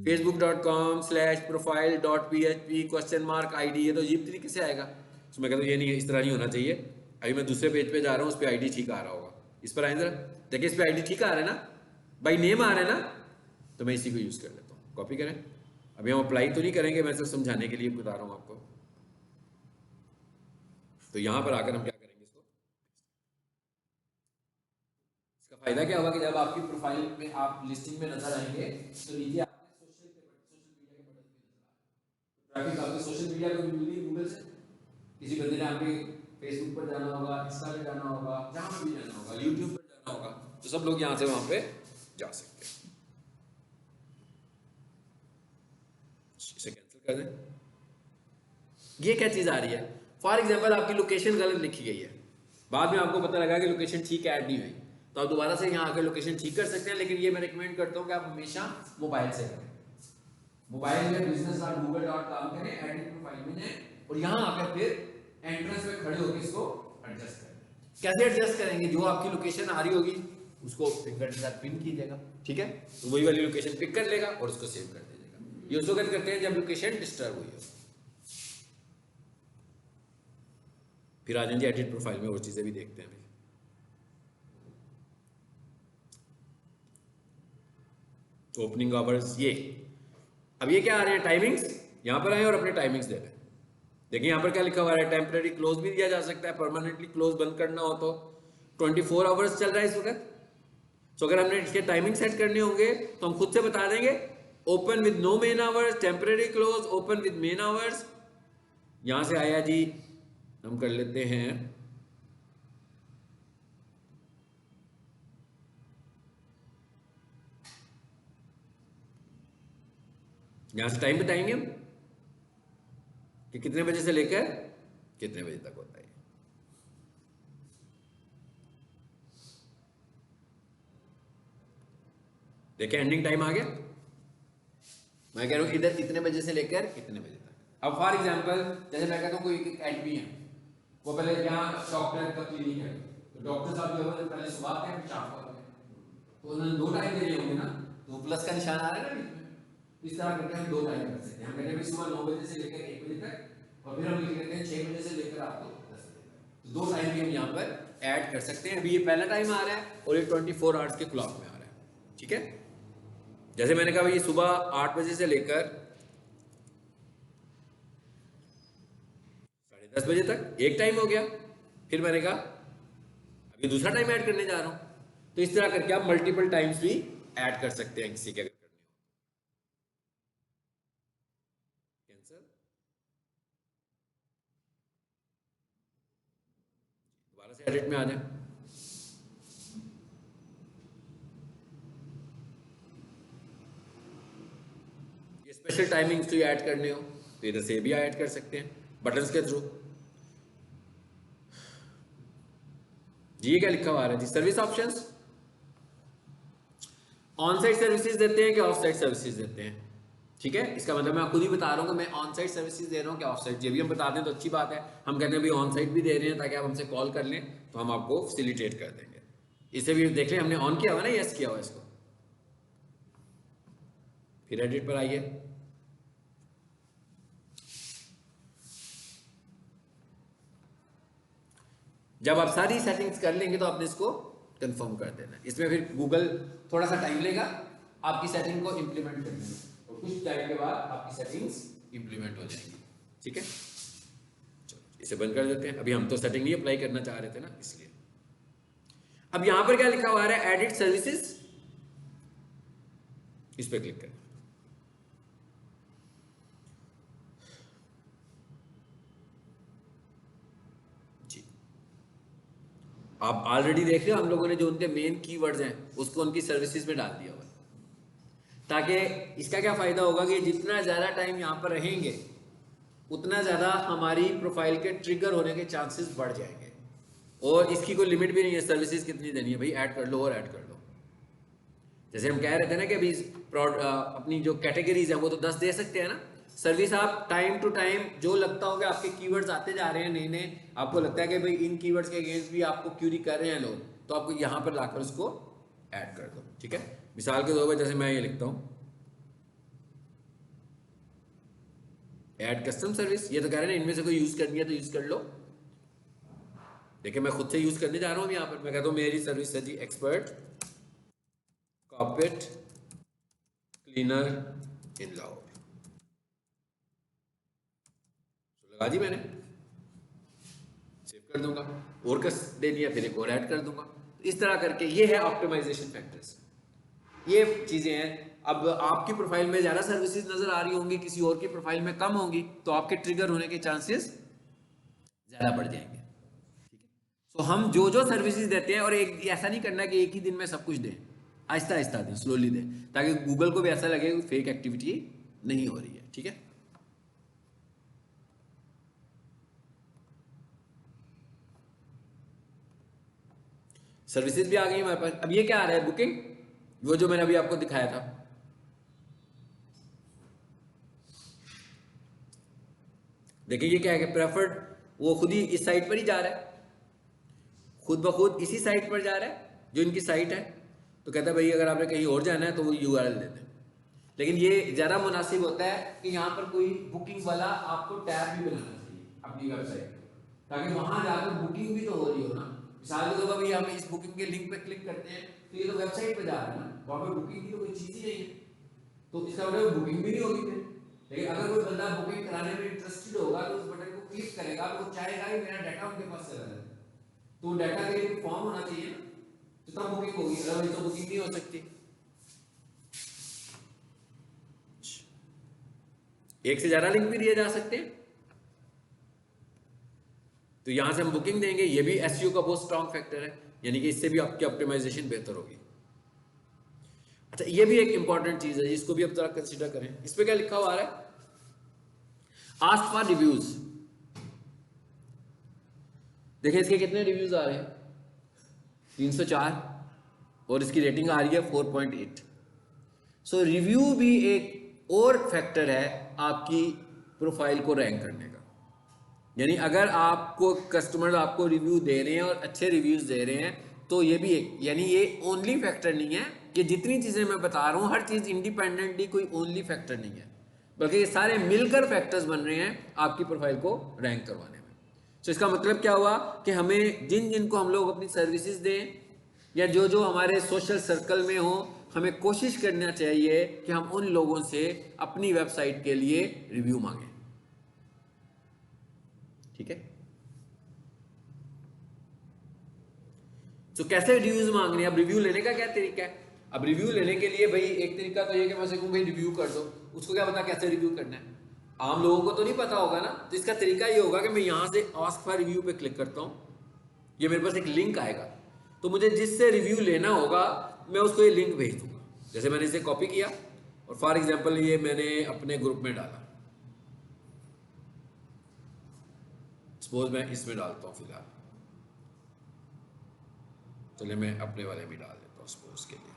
facebook.com/profile.php?id, ये तो अजीब तरीके से आएगा। तो मैं कहता हूँ ये नहीं, इस तरह नहीं होना चाहिए। अभी मैं दूसरे पेज पे जा रहा हूँ, उस पर आईडी ठीक आ रहा होगा, इस पर आए जरा देखिए, इस पर आईडी ठीक आ रहा है ना, बाई नेम आ रहा है ना, तो मैं इसी को यूज़ कर लेता हूँ। कॉपी करें, अभी हम अप्लाई तो नहीं करेंगे, मैं सिर्फ समझाने के लिए बता रहा हूँ आपको। तो यहाँ पर आकर हम क्या करेंगे, इसको, इसका फायदा क्या होगा कि जब आपकी प्रोफाइल में आप लिस्टिंग में नजर आएंगे तो नीचे ट्रैफिक आपके सोशल मीडिया को भी मिली गूगल से। किसी बंदे ने आपके फेसबुक पर जाना होगा, इंस्टा पे जाना होगा, जहाँ पर भी जाना होगा, यूट्यूब पर जाना होगा, तो सब लोग यहाँ से वहाँ पे जा सकते हैं। इसे कैंसिल कर दें। ये क्या चीज़ आ रही है, फॉर एग्जाम्पल आपकी लोकेशन गलत लिखी गई है, बाद में आपको पता लगा कि लोकेशन ठीक ऐड नहीं हुई, तो आप दोबारा से यहाँ आकर लोकेशन ठीक कर सकते हैं। लेकिन ये मैं रिकमेंड करता हूँ कि आप हमेशा मोबाइल से करें, मोबाइल में business.google.com करें, एडिट प्रोफाइल में जाएं और यहाँ आकर फिर एंट्रेंस में खड़े होकर इसको एडजस्ट करें। कैसे एडजस्ट करेंगे, जो आपकी लोकेशन आ रही होगी उसको फिंगर के साथ पिन कीजिएगा, ठीक है, तो वही वाली लोकेशन पिक कर लेगा और उसको सेव कर दीजिएगा। ये उस वक्त करते हैं जब लोकेशन डिस्टर्ब हुई हो। फिर आ जाएंगे एडिट प्रोफाइल में, और चीजें भी देखते हैं। ओपनिंग आवर्स, ये अब ये क्या आ रहे हैं, टाइमिंग्स, यहाँ पर आए और अपने टाइमिंग्स दे दें। देखिए यहाँ पर क्या लिखा हुआ है, टेम्परेरी क्लोज भी दिया जा सकता है, परमानेंटली क्लोज बंद करना हो तो 24 आवर्स चल रहा है इस वक्त। तो अगर हमने इसके टाइमिंग सेट करने होंगे तो हम खुद से बता देंगे, open with no main hours, temporary close, open with main hours. यहां से आया जी, हम कर लेते हैं यहां से टाइम बताएंगे हम कि कितने बजे से लेकर कितने बजे तक होता है। देखिए एंडिंग टाइम आ गया, मैं कह रहा हूं इधर इतने बजे से लेकर इतने बजे तक। अब फॉर एग्जांपल जैसे मैं कहता हूं कोई एक एडमी है, वो पहले यहाँ डॉक्टर का क्लिनिक है, तो डॉक्टर साहब जो है पहले सुबह आते हैं, शाम को आते हैं, तो उन्होंने 2 टाइम देने होंगे ना, तो प्लस का निशान आ रहा है ना बीच में, इस तरह करके हम 2 टाइम कर सकते हैं। हम कहते हैं सुबह 9 बजे से लेकर 1 बजे तक, और फिर हम लिख देते हैं 6 बजे से लेकर आपको 10 बजे तक, तो 2 टाइम भी हम यहाँ पर ऐड कर सकते हैं। अभी ये पहला टाइम आ रहा है और ये 24 आवर्स के क्लॉक में आ रहा है, ठीक है। जैसे मैंने कहा भाई सुबह 8 बजे से लेकर 10:30 बजे तक एक टाइम हो गया, फिर मैंने कहा अभी दूसरा टाइम ऐड करने जा रहा हूं, तो इस तरह करके आप मल्टीपल टाइम्स भी ऐड कर सकते हैं किसी के अगर करने हो। कैंसिल, दोबारा से एडिट में आ जाए। ये स्पेशल टाइमिंग्स जो ऐड करने हो तो इधर से भी ऐड कर सकते हैं बटन्स के थ्रू। जी ये क्या लिखा हुआ है जी, service options, on site services देते हैं कि ऑफ साइट सर्विसेज देते हैं, ठीक है। इसका मतलब मैं खुद ही बता रहा हूँ कि मैं ऑन साइट सर्विसेज दे रहा हूँ कि ऑफ साइट, ये भी हम बता दें तो अच्छी बात है। हम कहते हैं भाई ऑन साइट भी दे रहे हैं ताकि आप हमसे कॉल कर लें तो हम आपको फैसिलिटेट कर देंगे। इसे भी देख लें, हमने ऑन किया हुआ ना, यस किया हुआ इसको। फिर एडिट पर आइए, जब आप सारी सेटिंग्स कर लेंगे तो आपने इसको कंफर्म कर देना। इसमें फिर गूगल थोड़ा सा टाइम लेगा आपकी सेटिंग को इंप्लीमेंट करने में, और कुछ टाइम के बाद आपकी सेटिंग्स इंप्लीमेंट हो जाएंगी, ठीक है। चलो इसे बंद कर देते हैं, अभी हम तो सेटिंग नहीं अप्लाई करना चाह रहे थे ना, इसलिए। अब यहां पर क्या लिखा हुआ है, एडिट सर्विसेज, इस पर क्लिक करें। जी आप ऑलरेडी देख रहे हो हम लोगों ने जो उनके मेन कीवर्ड्स हैं उसको उनकी सर्विसेज में डाल दिया हुआ है। ताकि इसका क्या फ़ायदा होगा कि जितना ज़्यादा टाइम यहाँ पर रहेंगे उतना ज़्यादा हमारी प्रोफाइल के ट्रिगर होने के चांसेस बढ़ जाएंगे। और इसकी कोई लिमिट भी नहीं है, सर्विसेज कितनी देनी है भाई, ऐड कर लो और ऐड कर लो। जैसे हम कह रहे थे ना कि अभी अपनी जो कैटेगरीज है वो तो 10 दे सकते हैं ना। सर्विस आप टाइम टू टाइम जो लगता होगा आपके कीवर्ड्स आते जा रहे हैं नए नए, आपको लगता है कि भाई इन कीवर्ड्स के अगेंस्ट भी आपको क्यूरी कर रहे हैं लोग, तो आपको यहाँ पर लाकर उसको ऐड कर दो। ठीक है, मिसाल के तौर पर जैसे मैं ये लिखता हूँ ऐड कस्टम सर्विस, ये तो कह रहे हैं इनमें से कोई यूज करनी है तो यूज कर लो। देखिए मैं खुद से यूज करने जा रहा हूँ यहाँ पर, मैं कहता हूँ मेरी सर्विस है जी एक्सपर्ट कार्पेट क्लीनर इन लाहौर, लगा दी मैंने, सेव कर दूंगा, और कस देनी है फिर एक और ऐड कर दूंगा। तो इस तरह करके ये है ऑप्टिमाइजेशन फैक्टर्स, ये चीजें हैं। अब आपकी प्रोफाइल में ज्यादा सर्विसेज नजर आ रही होंगी, किसी और की प्रोफाइल में कम होंगी, तो आपके ट्रिगर होने के चांसेस ज्यादा बढ़ जाएंगे। ठीक है, तो हम जो जो सर्विसेज देते हैं, और एक ऐसा नहीं करना कि एक ही दिन में सब कुछ दें, आहिस्ता आहिस्ता दें, स्लोली दें, ताकि गूगल को भी ऐसा लगे कि फेक एक्टिविटी नहीं हो रही है। ठीक है, सर्विसेज भी आ गई हमारे पास। अब ये क्या आ रहा है, बुकिंग, वो जो मैंने अभी आपको दिखाया था। देखिए ये क्या है कि प्रेफर्ड, वो खुद ही इस साइट पर ही जा रहा है, खुद ब खुद इसी साइट पर जा रहा है जो इनकी साइट है। तो कहता है भाई अगर आपने कहीं और जाना है तो वो यूआरएल दे दें। लेकिन ये ज़्यादा मुनासिब होता है कि यहाँ पर कोई बुकिंग वाला आपको टैब भी बनाना चाहिए अपनी वेबसाइट पर, ताकि वहाँ जाकर बुकिंग भी तो हो रही हो ना। मिसाल के तौर पर हम इस बुकिंग के लिंक पे क्लिक करते हैं तो ये तो वेबसाइट पे जा रहा है ना, वहाँ पर बुकिंग की तो कोई चीज़ ही नहीं है, तो इसका मतलब बुकिंग भी नहीं होगी फिर। लेकिन अगर कोई बंदा बुकिंग कराने में इंटरेस्टेड होगा तो उस बटन को क्लिक करेगा, तो वो चाहेगा कि मेरा डाटा उनके पास चला जाए, तो डाटा के लिए फॉर्म होना चाहिए ना, तो तब बुकिंग होगी, अदरवाइज तो बुकिंग नहीं हो सकती। एक से ज्यादा लिंक भी दिए जा सकते हैं, तो यहां से हम बुकिंग देंगे, ये भी एसईओ का बहुत स्ट्रॉन्ग फैक्टर है, यानी कि इससे भी आपकी ऑप्टिमाइजेशन बेहतर होगी। अच्छा, ये भी एक इंपॉर्टेंट चीज है जिसको भी आप जरा कंसीडर करें। इस पे क्या लिखा हुआ है, आस्क फॉर रिव्यूज। देखिए इसके कितने रिव्यूज आ रहे हैं, 304, और इसकी रेटिंग आ रही है 4.8। सो रिव्यू भी एक और फैक्टर है आपकी प्रोफाइल को रैंक करने का। यानी अगर आपको कस्टमर आपको रिव्यू दे रहे हैं और अच्छे रिव्यूज दे रहे हैं, तो ये भी एक, यानी ये ओनली फैक्टर नहीं है कि जितनी चीजें मैं बता रहा हूं हर चीज इंडिपेंडेंटली कोई ओनली फैक्टर नहीं है, बल्कि ये सारे मिलकर फैक्टर्स बन रहे हैं आपकी प्रोफाइल को रैंक करवाने में। तो इसका मतलब क्या हुआ कि हमें जिन जिनको हम लोग अपनी सर्विसेज दें, या जो जो हमारे सोशल सर्कल में हो, हमें कोशिश करना चाहिए कि हम उन लोगों से अपनी वेबसाइट के लिए रिव्यू मांगें। ठीक है, तो कैसे रिव्यूज मांगने, अब रिव्यू लेने का क्या तरीका है। अब रिव्यू लेने के लिए भाई एक तरीका तो ये कि मैं से कहूं भाई रिव्यू कर दो, उसको क्या पता कैसे रिव्यू करना है, आम लोगों को तो नहीं पता होगा ना। तो इसका तरीका ये होगा कि मैं यहां से आस्क फॉर रिव्यू पे क्लिक करता हूं, ये मेरे पास एक लिंक आएगा, तो मुझे जिससे रिव्यू लेना होगा मैं उसको ये लिंक भेज दूंगा। जैसे मैंने इसे कॉपी किया और फॉर एग्जांपल ये मैंने अपने ग्रुप में डाला, सपोज मैं इसमें डालता हूं फिलहाल, चलिए मैं अपने वाले में डाल देता हूं सपोज के लिए।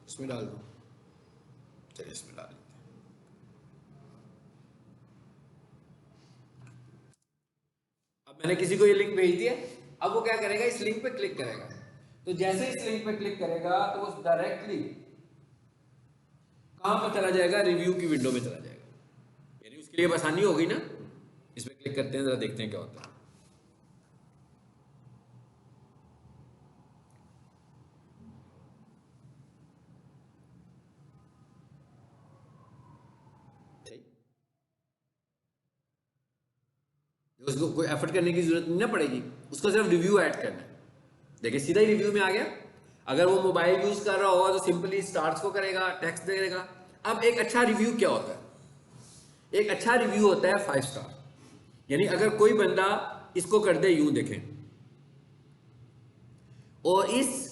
इसमें डाल दूं, चलिए इसमें डाल देते हैं। अब मैंने किसी को ये लिंक भेज दिया, अब वो क्या करेगा, इस लिंक पे क्लिक करेगा, तो जैसे इस लिंक पे क्लिक करेगा तो वो डायरेक्टली कहां पर चला जाएगा, रिव्यू की विंडो में चला जाएगा। यानी उसके लिए आसानी हो गई ना। इस पे क्लिक करते हैं, जरा देखते हैं क्या होता है। उसको कोई एफर्ट करने की जरूरत नहीं ना पड़ेगी, उसको सिर्फ रिव्यू ऐड करना है। देखिए सीधा ही रिव्यू में आ गया। अगर वो मोबाइल यूज कर रहा होगा तो सिंपली स्टार्स को करेगा, टेक्स्ट देगा। अब एक अच्छा रिव्यू क्या होता है, एक अच्छा रिव्यू होता है 5 स्टार, यानी अगर कोई बंदा इसको कर दे यूं, देखें, और इस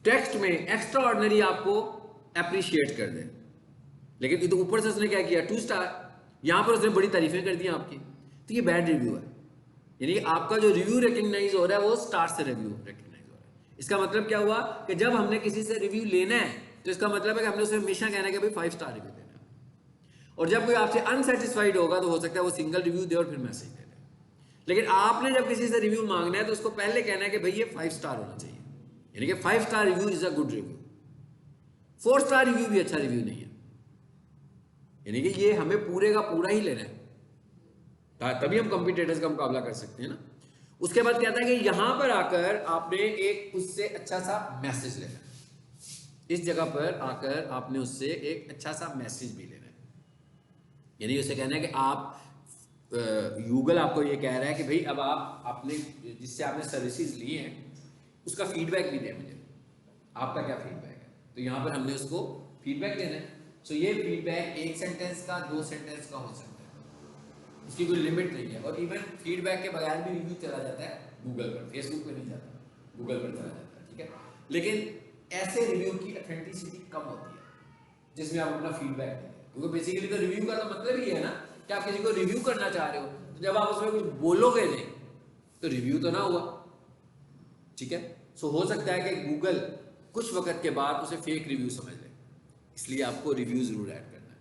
टेक्स्ट में एक्स्ट्रा ऑर्डिनरी आपको अप्रिशिएट कर दे, लेकिन ये तो ऊपर से उसने क्या किया, 2 स्टार, यहां पर उसने बड़ी तारीफें कर दी आपकी, तो ये बैड रिव्यू है। यानी आपका जो रिव्यू रिकग्नाइज हो रहा है वो स्टार से रिव्यू रिकग्नाइज हो रहा है। इसका मतलब क्या हुआ कि जब हमने किसी से रिव्यू लेना है तो इसका मतलब है कि हमने उसे हमेशा कहना है कि भाई 5 स्टार रिव्यू देना है, और जब कोई आपसे अनसेटिस्फाइड होगा तो हो सकता है वो सिंगल रिव्यू दे और फिर मैसेज दे दे। लेकिन आपने जब किसी से रिव्यू मांगना है तो उसको पहले कहना है कि भाई ये 5 स्टार होना चाहिए, यानी कि 5 star review is a good review. 4 star review भी अच्छा रिव्यू नहीं है, यानी कि ये हमें पूरे का पूरा ही लेना है, तभी हम कंपटीटर्स का मुकाबला कर सकते हैं ना। उसके बाद कहता है कि यहां पर आकर आपने एक उससे अच्छा सा मैसेज लेना है, इस जगह पर आकर आपने उससे एक अच्छा सा मैसेज भी लेना है। यानी उसे कहना है कि आप गूगल आपको ये कह रहा है कि भाई अब आप आपने जिससे आपने सर्विसेज ली हैं उसका फीडबैक भी दें मुझे, आपका क्या फीडबैक है। तो यहाँ पर हमने उसको फीडबैक देना है। सो ये फीडबैक 1 सेंटेंस का, 2 सेंटेंस का हो सकता है, इसकी कोई लिमिट नहीं है। और इवन फीडबैक के बगैर भी रिव्यू चला जाता है गूगल पर, फेसबुक पर नहीं जाता, गूगल पर चला जाता है, ठीक है। लेकिन ऐसे रिव्यू की ऑथेंटिसिटी कम होती है जिसमें आप अपना फीडबैक दें, क्योंकि बेसिकली तो रिव्यू का तो मतलब ही है ना कि आप किसी को रिव्यू करना चाह रहे हो, तो जब आप उसमें कुछ बोलोगे नहीं तो रिव्यू तो ना हुआ, ठीक है। सो हो सकता है कि गूगल कुछ वक्त के बाद उसे फेक रिव्यू समझ ले, इसलिए आपको रिव्यू जरूर ऐड करना है,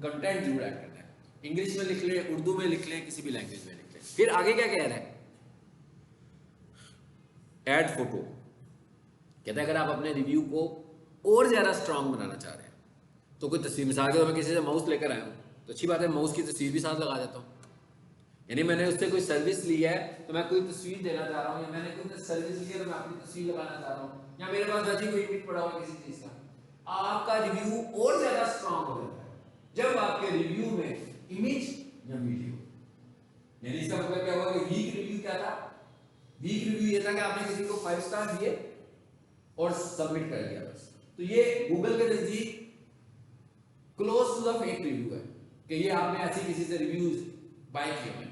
कंटेंट जरूर ऐड करना है। इंग्लिश में लिख लें, उर्दू में लिख लें, किसी भी लैंग्वेज में लिख लें। फिर आगे क्या कह रहा है, ऐड फोटो। कहता है अगर आप अपने रिव्यू को और ज्यादा स्ट्रांग बनाना चाह रहे हैं तो कोई तस्वीर, मिसाल के तौर पर किसी से माउस लेकर आया हूं तो अच्छी बात है माउस की तस्वीर भी साथ लगा देता हूं। यानी मैंने उससे कोई सर्विस ली है तो मैं कोई तस्वीर देना चाह रहा हूँ, या मैंने कोई सर्विस ली है तो मैं अपनी तस्वीर लगाना चाह रहा हूँ, या मेरे पास वैसे कोई इमेज पड़ा हुआ किसी चीज का, आपका रिव्यू और ज्यादा स्ट्रांग हो जाता है जब आपके रिव्यू में इमेज या वीडियो। यानी इसका मतलब क्या हुआ कि वीक रिव्यू क्या था, वीक रिव्यू ये था कि आपने किसी को 5 स्टार दिए और सबमिट कर दिया बस। तो ये गूगल के नजदीक close to the fake review है कि ये आपने ऐसे किसी से रिव्यूज बाय किए हैं,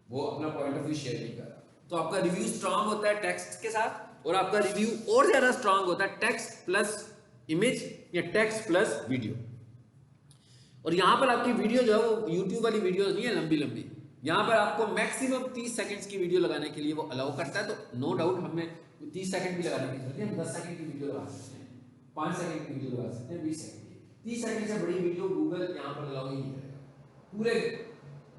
वो अपना पॉइंट ऑफ व्यू शेयर नहीं कर रहा। तो आपका रिव्यू स्ट्रांग होता है टेक्स्ट के साथ, और आपका रिव्यू और ज्यादा स्ट्रांग होता है टेक्स्ट प्लस इमेज या टेक्स्ट प्लस वीडियो। और यहां पर आपकी वीडियो जो है वो यूट्यूब वाली वीडियोस नहीं है लंबी लंबी, यहां पर आपको मैक्सिमम 30 सेकंड्स की वीडियो लगाने के लिए वो अलाउ करता है। तो नो डाउट हमें 30 सेकंड भी लगाने की जरूरत है, हम 10 सेकंड की वीडियो लगा सकते हैं, 5 सेकंड की वीडियो लगा सकते हैं, 20 सेकंड की। 30 सेकंड से बड़ी वीडियो गूगल यहां पर अलाउ ही नहीं करेगा। पूरे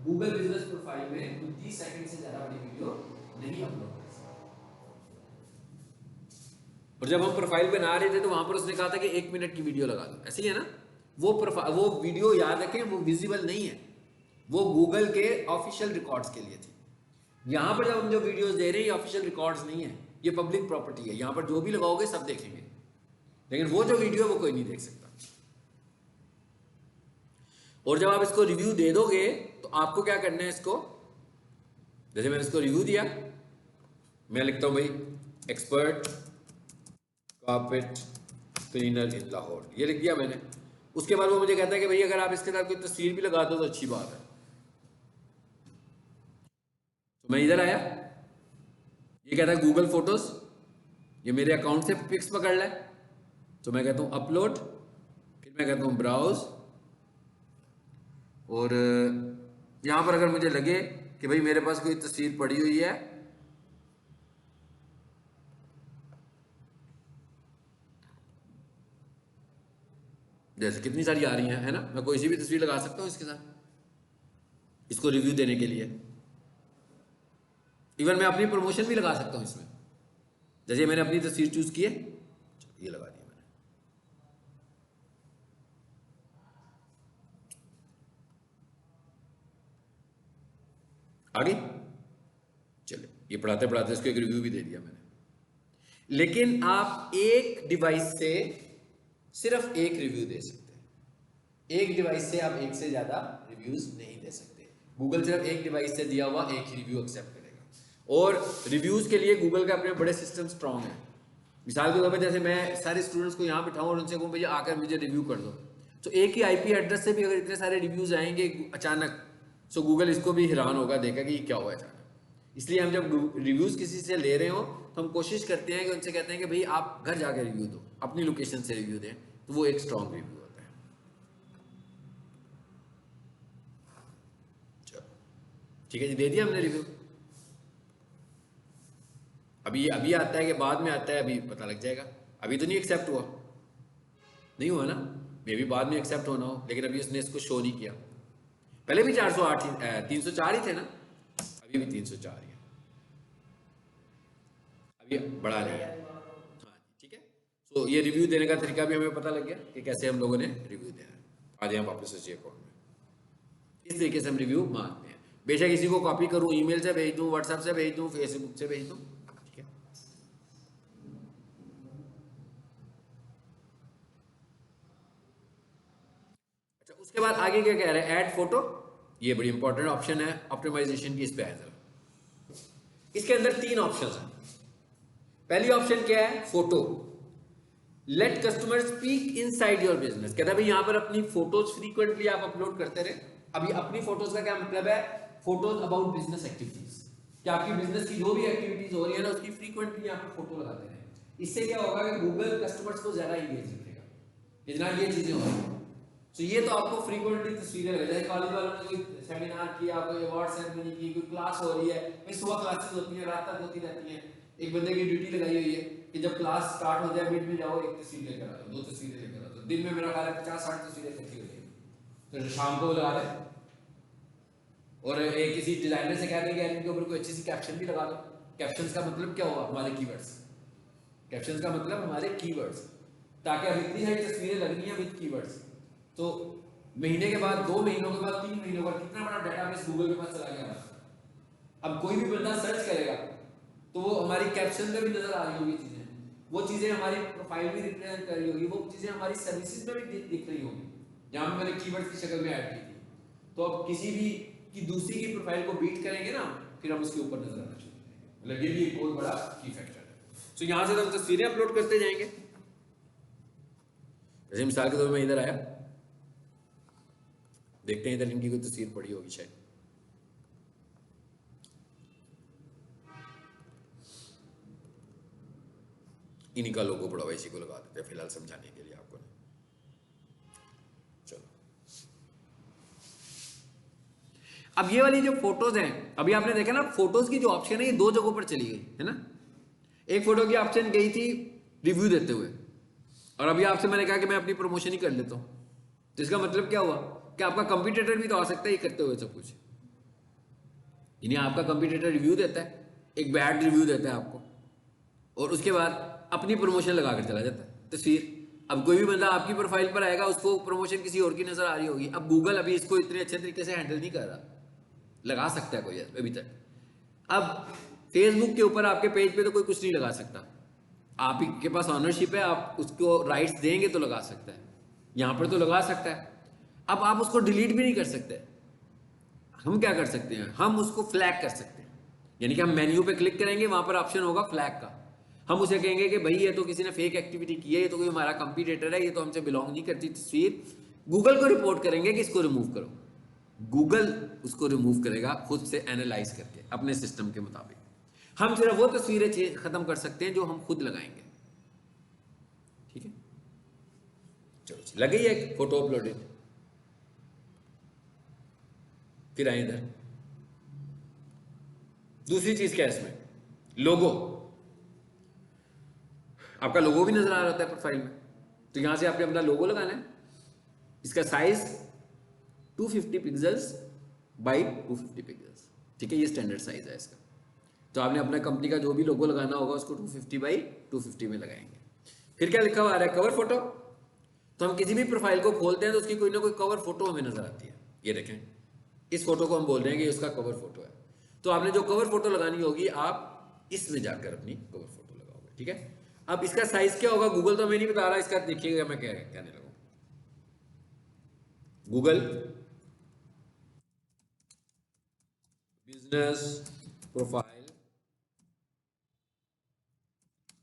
गूगल बिजनेस प्रोफाइल में 30 सेकंड से ज्यादा बड़ी वीडियो नहीं अपलोड कर सकते। और जब हम प्रोफाइल बना रहे थे तो वहां पर उसने कहा था कि 1 मिनट की वीडियो लगा दो, ऐसे ही है ना। वो वीडियो याद रखें वो विजिबल नहीं है, वो गूगल के ऑफिशियल रिकॉर्ड्स के लिए थी। यहां पर जब हम जो वीडियोस दे रहे हैं ये ऑफिशियल रिकॉर्ड्स नहीं है, ये पब्लिक प्रॉपर्टी है, यहां पर जो भी लगाओगे सब देखेंगे, लेकिन वो जो वीडियो है वो कोई नहीं देख सकता। और जब आप इसको रिव्यू दे दोगे तो आपको क्या करना है, इसको जैसे मैंने इसको रिव्यू दिया, मैं लिखता हूं भाई एक्सपर्ट कारपेट क्लीनर इन लाहौर, ये लिख दिया मैंने। उसके बाद वो मुझे कहता है कि भाई अगर आप इसके साथ कोई तस्वीर भी लगा दो तो अच्छी बात है। तो मैं इधर आया, ये कहता है गूगल फोटोज, ये मेरे अकाउंट से पिक्स पकड़ ले, तो मैं कहता हूं अपलोड, फिर मैं कहता हूं ब्राउज, और यहां पर अगर मुझे लगे कि भाई मेरे पास कोई तस्वीर पड़ी हुई है, जैसे कितनी सारी आ रही हैं है ना, मैं कोई सी भी तस्वीर लगा सकता हूं इसके साथ, इसको रिव्यू देने के लिए। इवन मैं अपनी प्रमोशन भी लगा सकता हूं इसमें, जैसे मैंने अपनी तस्वीर चूज की है, ये लगा दी मैंने। आगे चले, ये पढ़ाते पढ़ाते इसको एक रिव्यू भी दे दिया मैंने। लेकिन आप एक डिवाइस से सिर्फ एक रिव्यू दे सकते हैं, एक डिवाइस से आप एक से ज्यादा रिव्यूज नहीं दे सकते। गूगल सिर्फ एक डिवाइस से दिया हुआ एक ही रिव्यू एक्सेप्ट करेगा। और रिव्यूज के लिए गूगल के अपने बड़े सिस्टम स्ट्रांग है। मिसाल के तौर पर जैसे मैं सारे स्टूडेंट्स को यहाँ बिठाऊं और उनसे कहूँ भैया आकर मुझे रिव्यू कर दो, तो एक ही IP एड्रेस से भी अगर इतने सारे रिव्यूज आएंगे अचानक सो गूगल इसको भी हैरान होगा, देखा कि ये क्या हुआ है। इसलिए हम जब रिव्यूज किसी से ले रहे हो तो हम कोशिश करते हैं कि उनसे कहते हैं कि भाई आप घर जाकर रिव्यू दो, अपनी लोकेशन से रिव्यू दें, तो वो एक स्ट्रॉन्ग रिव्यू होता है। चलो ठीक है जी, दे दिया हमने रिव्यू। अभी आता है कि बाद में आता है, अभी पता लग जाएगा। अभी तो नहीं एक्सेप्ट हुआ, नहीं हुआ ना, मे भी बाद में एक्सेप्ट होना हो, लेकिन अभी उसने इसको शो नहीं किया। पहले भी 408 304 ही थे ना, अभी भी 304 ही है, अभी बढ़ा नहीं है। हाँ ठीक है। तो ये रिव्यू देने का तरीका भी हमें पता लग गया कि कैसे हम लोगों ने रिव्यू देना है। आ जाए वापस उसी अकाउंट में, इस तरीके से हम रिव्यू मांगते हैं। बेशक किसी को कॉपी करूँ, ईमेल से भेज दूँ, व्हाट्सएप से भेज दूँ, फेसबुक से भेज दूँ, ठीक है। अच्छा, उसके बाद आगे क्या कह रहे हैं, ऐड फोटो। ये बड़ी इंपॉर्टेंट ऑप्शन है ऑप्टिमाइजेशन की। इस पे है, इसके अंदर 3 ऑप्शन हैं। पहली ऑप्शन क्या है, photo. Let customer speak inside your business. कहता है भाई यहाँ पर अपनी फोटोज फ्रीक्वेंटली आप अपलोड करते रहे। अभी अपनी फोटोज का क्या मतलब है, फोटोज अबाउट बिजनेस एक्टिविटीज, कि आपकी बिजनेस की जो भी एक्टिविटीज हो रही है ना, उसकी फ्रीक्वेंटली आप फोटो लगाते रहे। इससे क्या होगा कि गूगल कस्टमर्स को ज्यादा इंगेज रखेगा, इतना ये चीजें हो रही है। तो ये तो आपको फ्रीक्वेंटली तस्वीरें लगा, जैसे कॉलेज वालों ने कोई सेमिनार किया, कोई अवार्ड सेरेमनी की, कोई क्लास हो रही है, भाई सुबह क्लासेस होती है, रात तक होती रहती है। एक बंदे की ड्यूटी लगाई हुई है कि जब क्लास स्टार्ट हो जाए, मिड में जाओ, एक तस्वीर लेकर आ जाओ, 2 तस्वीरें लेकर आ जाओ। दिन में मेरा ख्याल है 50-60 तस्वीरें इकट्ठी हो जाएगी, तो शाम को लगा दे। और एक किसी डिजाइनर से कह देंगे इनके ऊपर कोई अच्छी सी कैप्शन भी लगा दो। कैप्शन का मतलब क्या हुआ, हमारे कीवर्ड्स। कैप्शन का मतलब हमारे कीवर्ड्स, ताकि अब इतनी सारी तस्वीरें लगनी है विद कीवर्ड्स। तो महीने के बाद, 2 महीनों के बाद, 3 महीनों के बाद कितना बड़ा डेटाबेस गूगल के पास चला गया। अब कोई भी बंदा सर्च करेगा तो वो हमारी कैप्शन में भी नजर आ रही होगी चीजें, वो चीजें हमारी प्रोफाइल भी रिप्रेजेंट कर रही होगी, वो चीजें हमारी सर्विसेज में भी दिख रही होगी, जहां पे मैंने कीवर्ड्स की शक्ल में ऐड की थी। तो अब किसी भी की दूसरी की प्रोफाइल को बीट करेंगे ना, फिर हम उसके ऊपर नजर आना शुरू करेंगे। मतलब ये भी एक बहुत बड़ा की फैक्टर है। तो यहां से हम तस्वीरें अपलोड करते जाएंगे। जैसे मिसाल के तौर पर मैं इधर आया, देखते हैं इधर इनकी कोई तस्वीर पड़ी होगी शायद। इन्हीं का लोगो पड़ा हुआ, इसी को लगा देते हैं फिलहाल समझाने के लिए आपको। चलो, अब ये वाली जो फोटोज हैं, अभी आपने देखा ना, फोटोज की जो ऑप्शन है ये 2 जगहों पर चली गई है ना। एक फोटो की ऑप्शन गई थी रिव्यू देते हुए, और अभी आपसे मैंने कहा कि मैं अपनी प्रमोशन ही कर लेता हूं। तो इसका मतलब क्या हुआ कि आपका कंपटीटर भी तो आ सकता है ये करते हुए सब कुछ। यानी आपका कंपटीटर रिव्यू देता है, एक बैड रिव्यू देता है आपको, और उसके बाद अपनी प्रमोशन लगा कर चला जाता है तस्वीर। अब कोई भी बंदा आपकी प्रोफाइल पर आएगा, उसको प्रमोशन किसी और की नजर आ रही होगी। अब गूगल अभी इसको इतने अच्छे तरीके से हैंडल नहीं कर रहा, लगा सकता है कोई अभी तक। अब फेसबुक के ऊपर आपके पेज पे तो कोई कुछ नहीं लगा सकता, आप ही के पास ऑनरशिप है, आप उसको राइट्स देंगे तो लगा सकता है। यहां पर तो लगा सकता है। अब आप उसको डिलीट भी नहीं कर सकते। हम क्या कर सकते हैं, हम उसको फ्लैग कर सकते हैं। यानी कि हम मेन्यू पे क्लिक करेंगे, वहां पर ऑप्शन होगा फ्लैग का। हम उसे कहेंगे कि भाई ये तो किसी ने फेक एक्टिविटी की है, ये तो कोई हमारा कंपटीटर है, ये तो हमसे बिलोंग नहीं करती तस्वीर। गूगल को रिपोर्ट करेंगे कि इसको रिमूव करो। गूगल उसको रिमूव करेगा खुद से एनालाइज करके अपने सिस्टम के मुताबिक। हम सिर्फ वो तस्वीरें खत्म कर सकते हैं जो हम खुद लगाएंगे। ठीक है, चलो लग गई एक फोटो अपलोडेड। फिर आए इधर, दूसरी चीज क्या है इसमें, लोगो। आपका लोगो भी नजर आ रहा होता है प्रोफाइल में, तो यहां से आपने अपना लोगो लगाना है। इसका साइज 250 पिक्सल्स बाई 250 पिक्सल्स, ठीक है, ये स्टैंडर्ड साइज है इसका। तो आपने अपना कंपनी का जो भी लोगो लगाना होगा उसको 250 बाई 250 में लगाएंगे। फिर क्या लिखा हुआ आ रहा है, कवर फोटो। तो हम किसी भी प्रोफाइल को खोलते हैं तो उसकी कोई ना कोई कवर फोटो हमें नजर आती है। ये देखें, इस फोटो को हम बोल रहे हैं कि उसका कवर फोटो है। तो आपने जो कवर फोटो लगानी होगी, आप इसमें जाकर अपनी कवर फोटो लगाओगे, ठीक है। अब इसका साइज क्या होगा, गूगल तो हमें नहीं बता रहा, इसका देखिएगा मैं क्या कहने लगा। Google business profile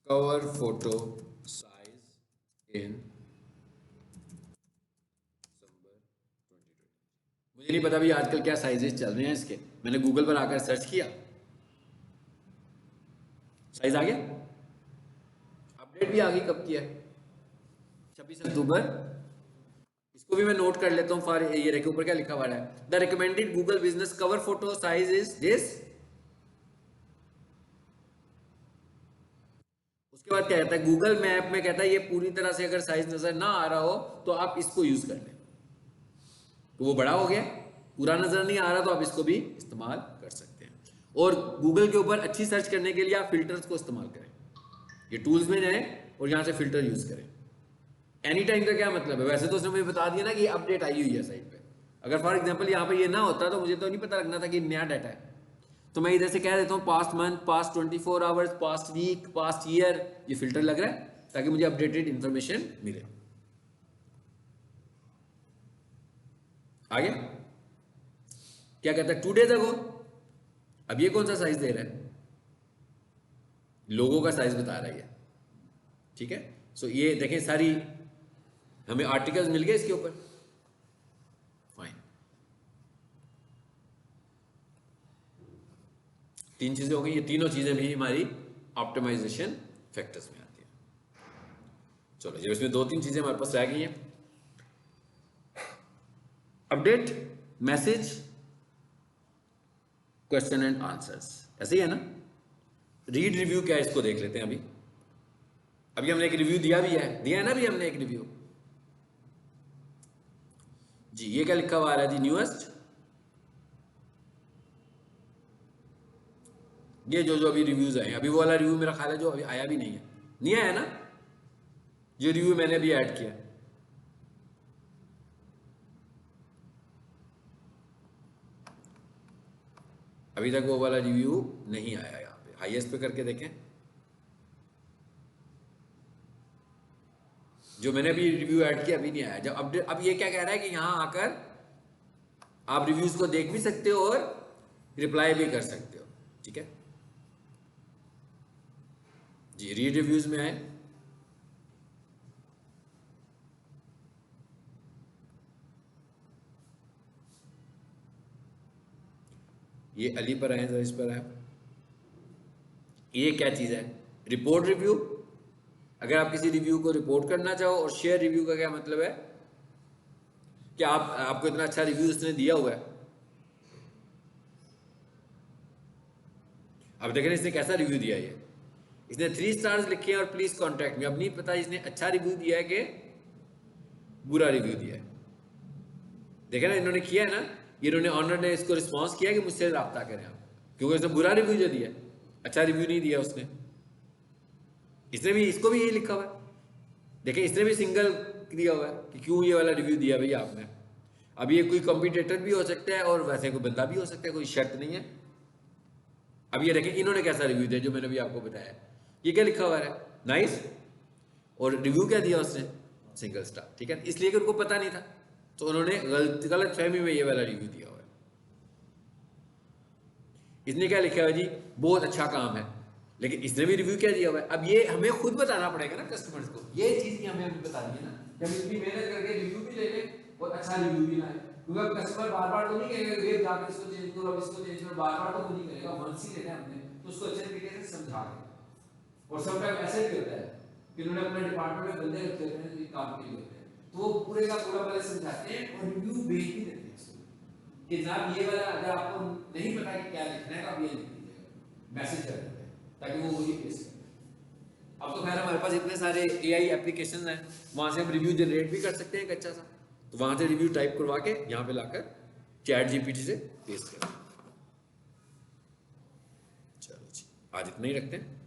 cover photo size in December 2020। मुझे नहीं पता भी आजकल क्या साइजेस चल रहे हैं इसके, मैंने गूगल पर आकर सर्च किया, साइज आ गया, अपडेट भी आ गई, कब किया है 26 अक्टूबर। इसको भी मैं नोट कर लेता हूँ फॉर, ये देखो ऊपर क्या लिखा हुआ है, the recommended Google business cover photo size is this. उसके बाद क्या कहता है, गूगल मैप में कहता है ये पूरी तरह से अगर साइज नजर ना आ रहा हो तो आप इसको यूज कर लें, तो वो बड़ा हो गया, पूरा नजर नहीं आ रहा तो आप इसको भी इस्तेमाल कर सकते हैं। और गूगल के ऊपर अच्छी सर्च करने के लिए आप फिल्टर्स को इस्तेमाल करें, ये टूल्स में जाएं और यहां से फिल्टर यूज करें। एनी टाइम का क्या मतलब है, वैसे तो उसने मुझे बता दिया ना कि अपडेट आई हुई है साइट पे, अगर फॉर एग्जांपल यहाँ पे ये ना होता तो मुझे तो नहीं पता लगना था कि नया डाटा है, तो मैं इधर से कह देता हूँ past month, past 24 hours, past week, past year, ये फिल्टर लग रहा है ताकि मुझे अपडेटेड इंफॉर्मेशन मिले। आगे क्या कहता है, 2 डेज अगो, अब ये कौन सा साइज दे रहा है, लोगों का साइज बता रहा है, ठीक है। सो ये देखें सारी हमें आर्टिकल्स मिल गए इसके ऊपर, फाइन। 3 चीजें हो गई, ये तीनों चीजें भी हमारी ऑप्टिमाइजेशन फैक्टर्स में आती है। चलो ये इसमें 2-3 चीजें हमारे पास रह गई हैं, update, message, question and answers, ऐसे ही है ना। रीड रिव्यू क्या है इसको देख लेते हैं। अभी हमने एक रिव्यू दिया है ना, अभी हमने एक रिव्यू जी, ये क्या लिखा हुआ आ रहा है जी, न्यूएस्ट, ये जो अभी रिव्यूज आए, अभी वो वाला रिव्यू मेरा ख्याल है जो अभी आया भी नहीं आया ना, जो रिव्यू मैंने अभी ऐड किया, अभी तक वो वाला रिव्यू नहीं आया। यहाँ पे हाईएस्ट पे करके देखें, जो मैंने अभी रिव्यू ऐड किया अभी नहीं आया। जब अपडेट, अब ये क्या कह रहा है कि यहां आकर आप रिव्यूज को देख भी सकते हो और रिप्लाई भी कर सकते हो, ठीक है जी। रीड रिव्यूज में आए, ये अली पर आए, जरा इस पर आए, ये क्या चीज है, रिपोर्ट रिव्यू। अगर आप किसी रिव्यू को रिपोर्ट करना चाहो, और शेयर रिव्यू का क्या मतलब है कि आपको इतना अच्छा रिव्यू उसने दिया हुआ है, अब देखें इसने कैसा रिव्यू दिया है, इसने 3 स्टार्स लिखे हैं और प्लीज कॉन्टैक्ट में। अब नहीं पता इसने अच्छा रिव्यू दिया है कि बुरा रिव्यू दिया है, देखे ना इन्होंने किया है ना, इन्होंने ऑनर ने इसको रिस्पॉन्स किया कि मुझसे रब्ता करें आप, क्योंकि उसने बुरा रिव्यू जो दिया, अच्छा रिव्यू नहीं दिया उसने। इसने भी, इसको भी यही लिखा हुआ है, देखें इसने भी सिंगल दिया हुआ है कि क्यों ये वाला रिव्यू दिया भैया आपने। अब ये कोई कॉम्पिटिटर भी हो सकता है और वैसे कोई बंदा भी हो सकता है, कोई शर्त नहीं है। अब ये देखें इन्होंने कैसा रिव्यू दिया जो मैंने भी आपको बताया, ये क्या लिखा हुआ है, नाइस, और रिव्यू क्या दिया उसने, सिंगल स्टार, ठीक है। इसलिए कि उनको पता नहीं था, तो उन्होंने गलत फहमी में ये वाला रिव्यू दिया हुआ है। इसने क्या लिखा है जी, बहुत अच्छा काम है, लेकिन इसने भी रिव्यू क्या दिया हुआ है। अब ये हमें खुद बताना पड़ेगा ना कस्टमर्स को, ये चीज की हमें अभी बतानी है ना, कि हम इतनी मेहनत करके रिव्यू भी ले लें और अच्छा रिव्यू भी लाए, क्योंकि कस्टमर बार बार तो नहीं कहेगा वेब जाकर इसको चेंज करो, अब इसको चेंज करो, बार बार तो नहीं करेगा, वंस ही लेना है हमने, तो उसको अच्छे तरीके से समझा के। और समटाइम ऐसे भी होता है कि उन्होंने अपने डिपार्टमेंट में बंदे रखे होते हैं जो काम के लिए होते हैं, तो वो पूरे का पूरा पहले समझाते हैं और रिव्यू भेज भी देते हैं कि जनाब ये वाला अगर आपको नहीं पता कि क्या लिखना है तो आप ये लिख दीजिएगा, मैसेज कर देते हैं ताकि वो वही पेश करें। अब तो खैर हमारे पास इतने सारे एआई एप्लीकेशन हैं, वहां से हम रिव्यू जनरेट भी कर सकते हैं एक अच्छा सा, तो वहां से रिव्यू टाइप करवा के यहाँ पे लाकर चैट जीपीटी से पेश करें। चलो जी, आज इतना ही रखते हैं।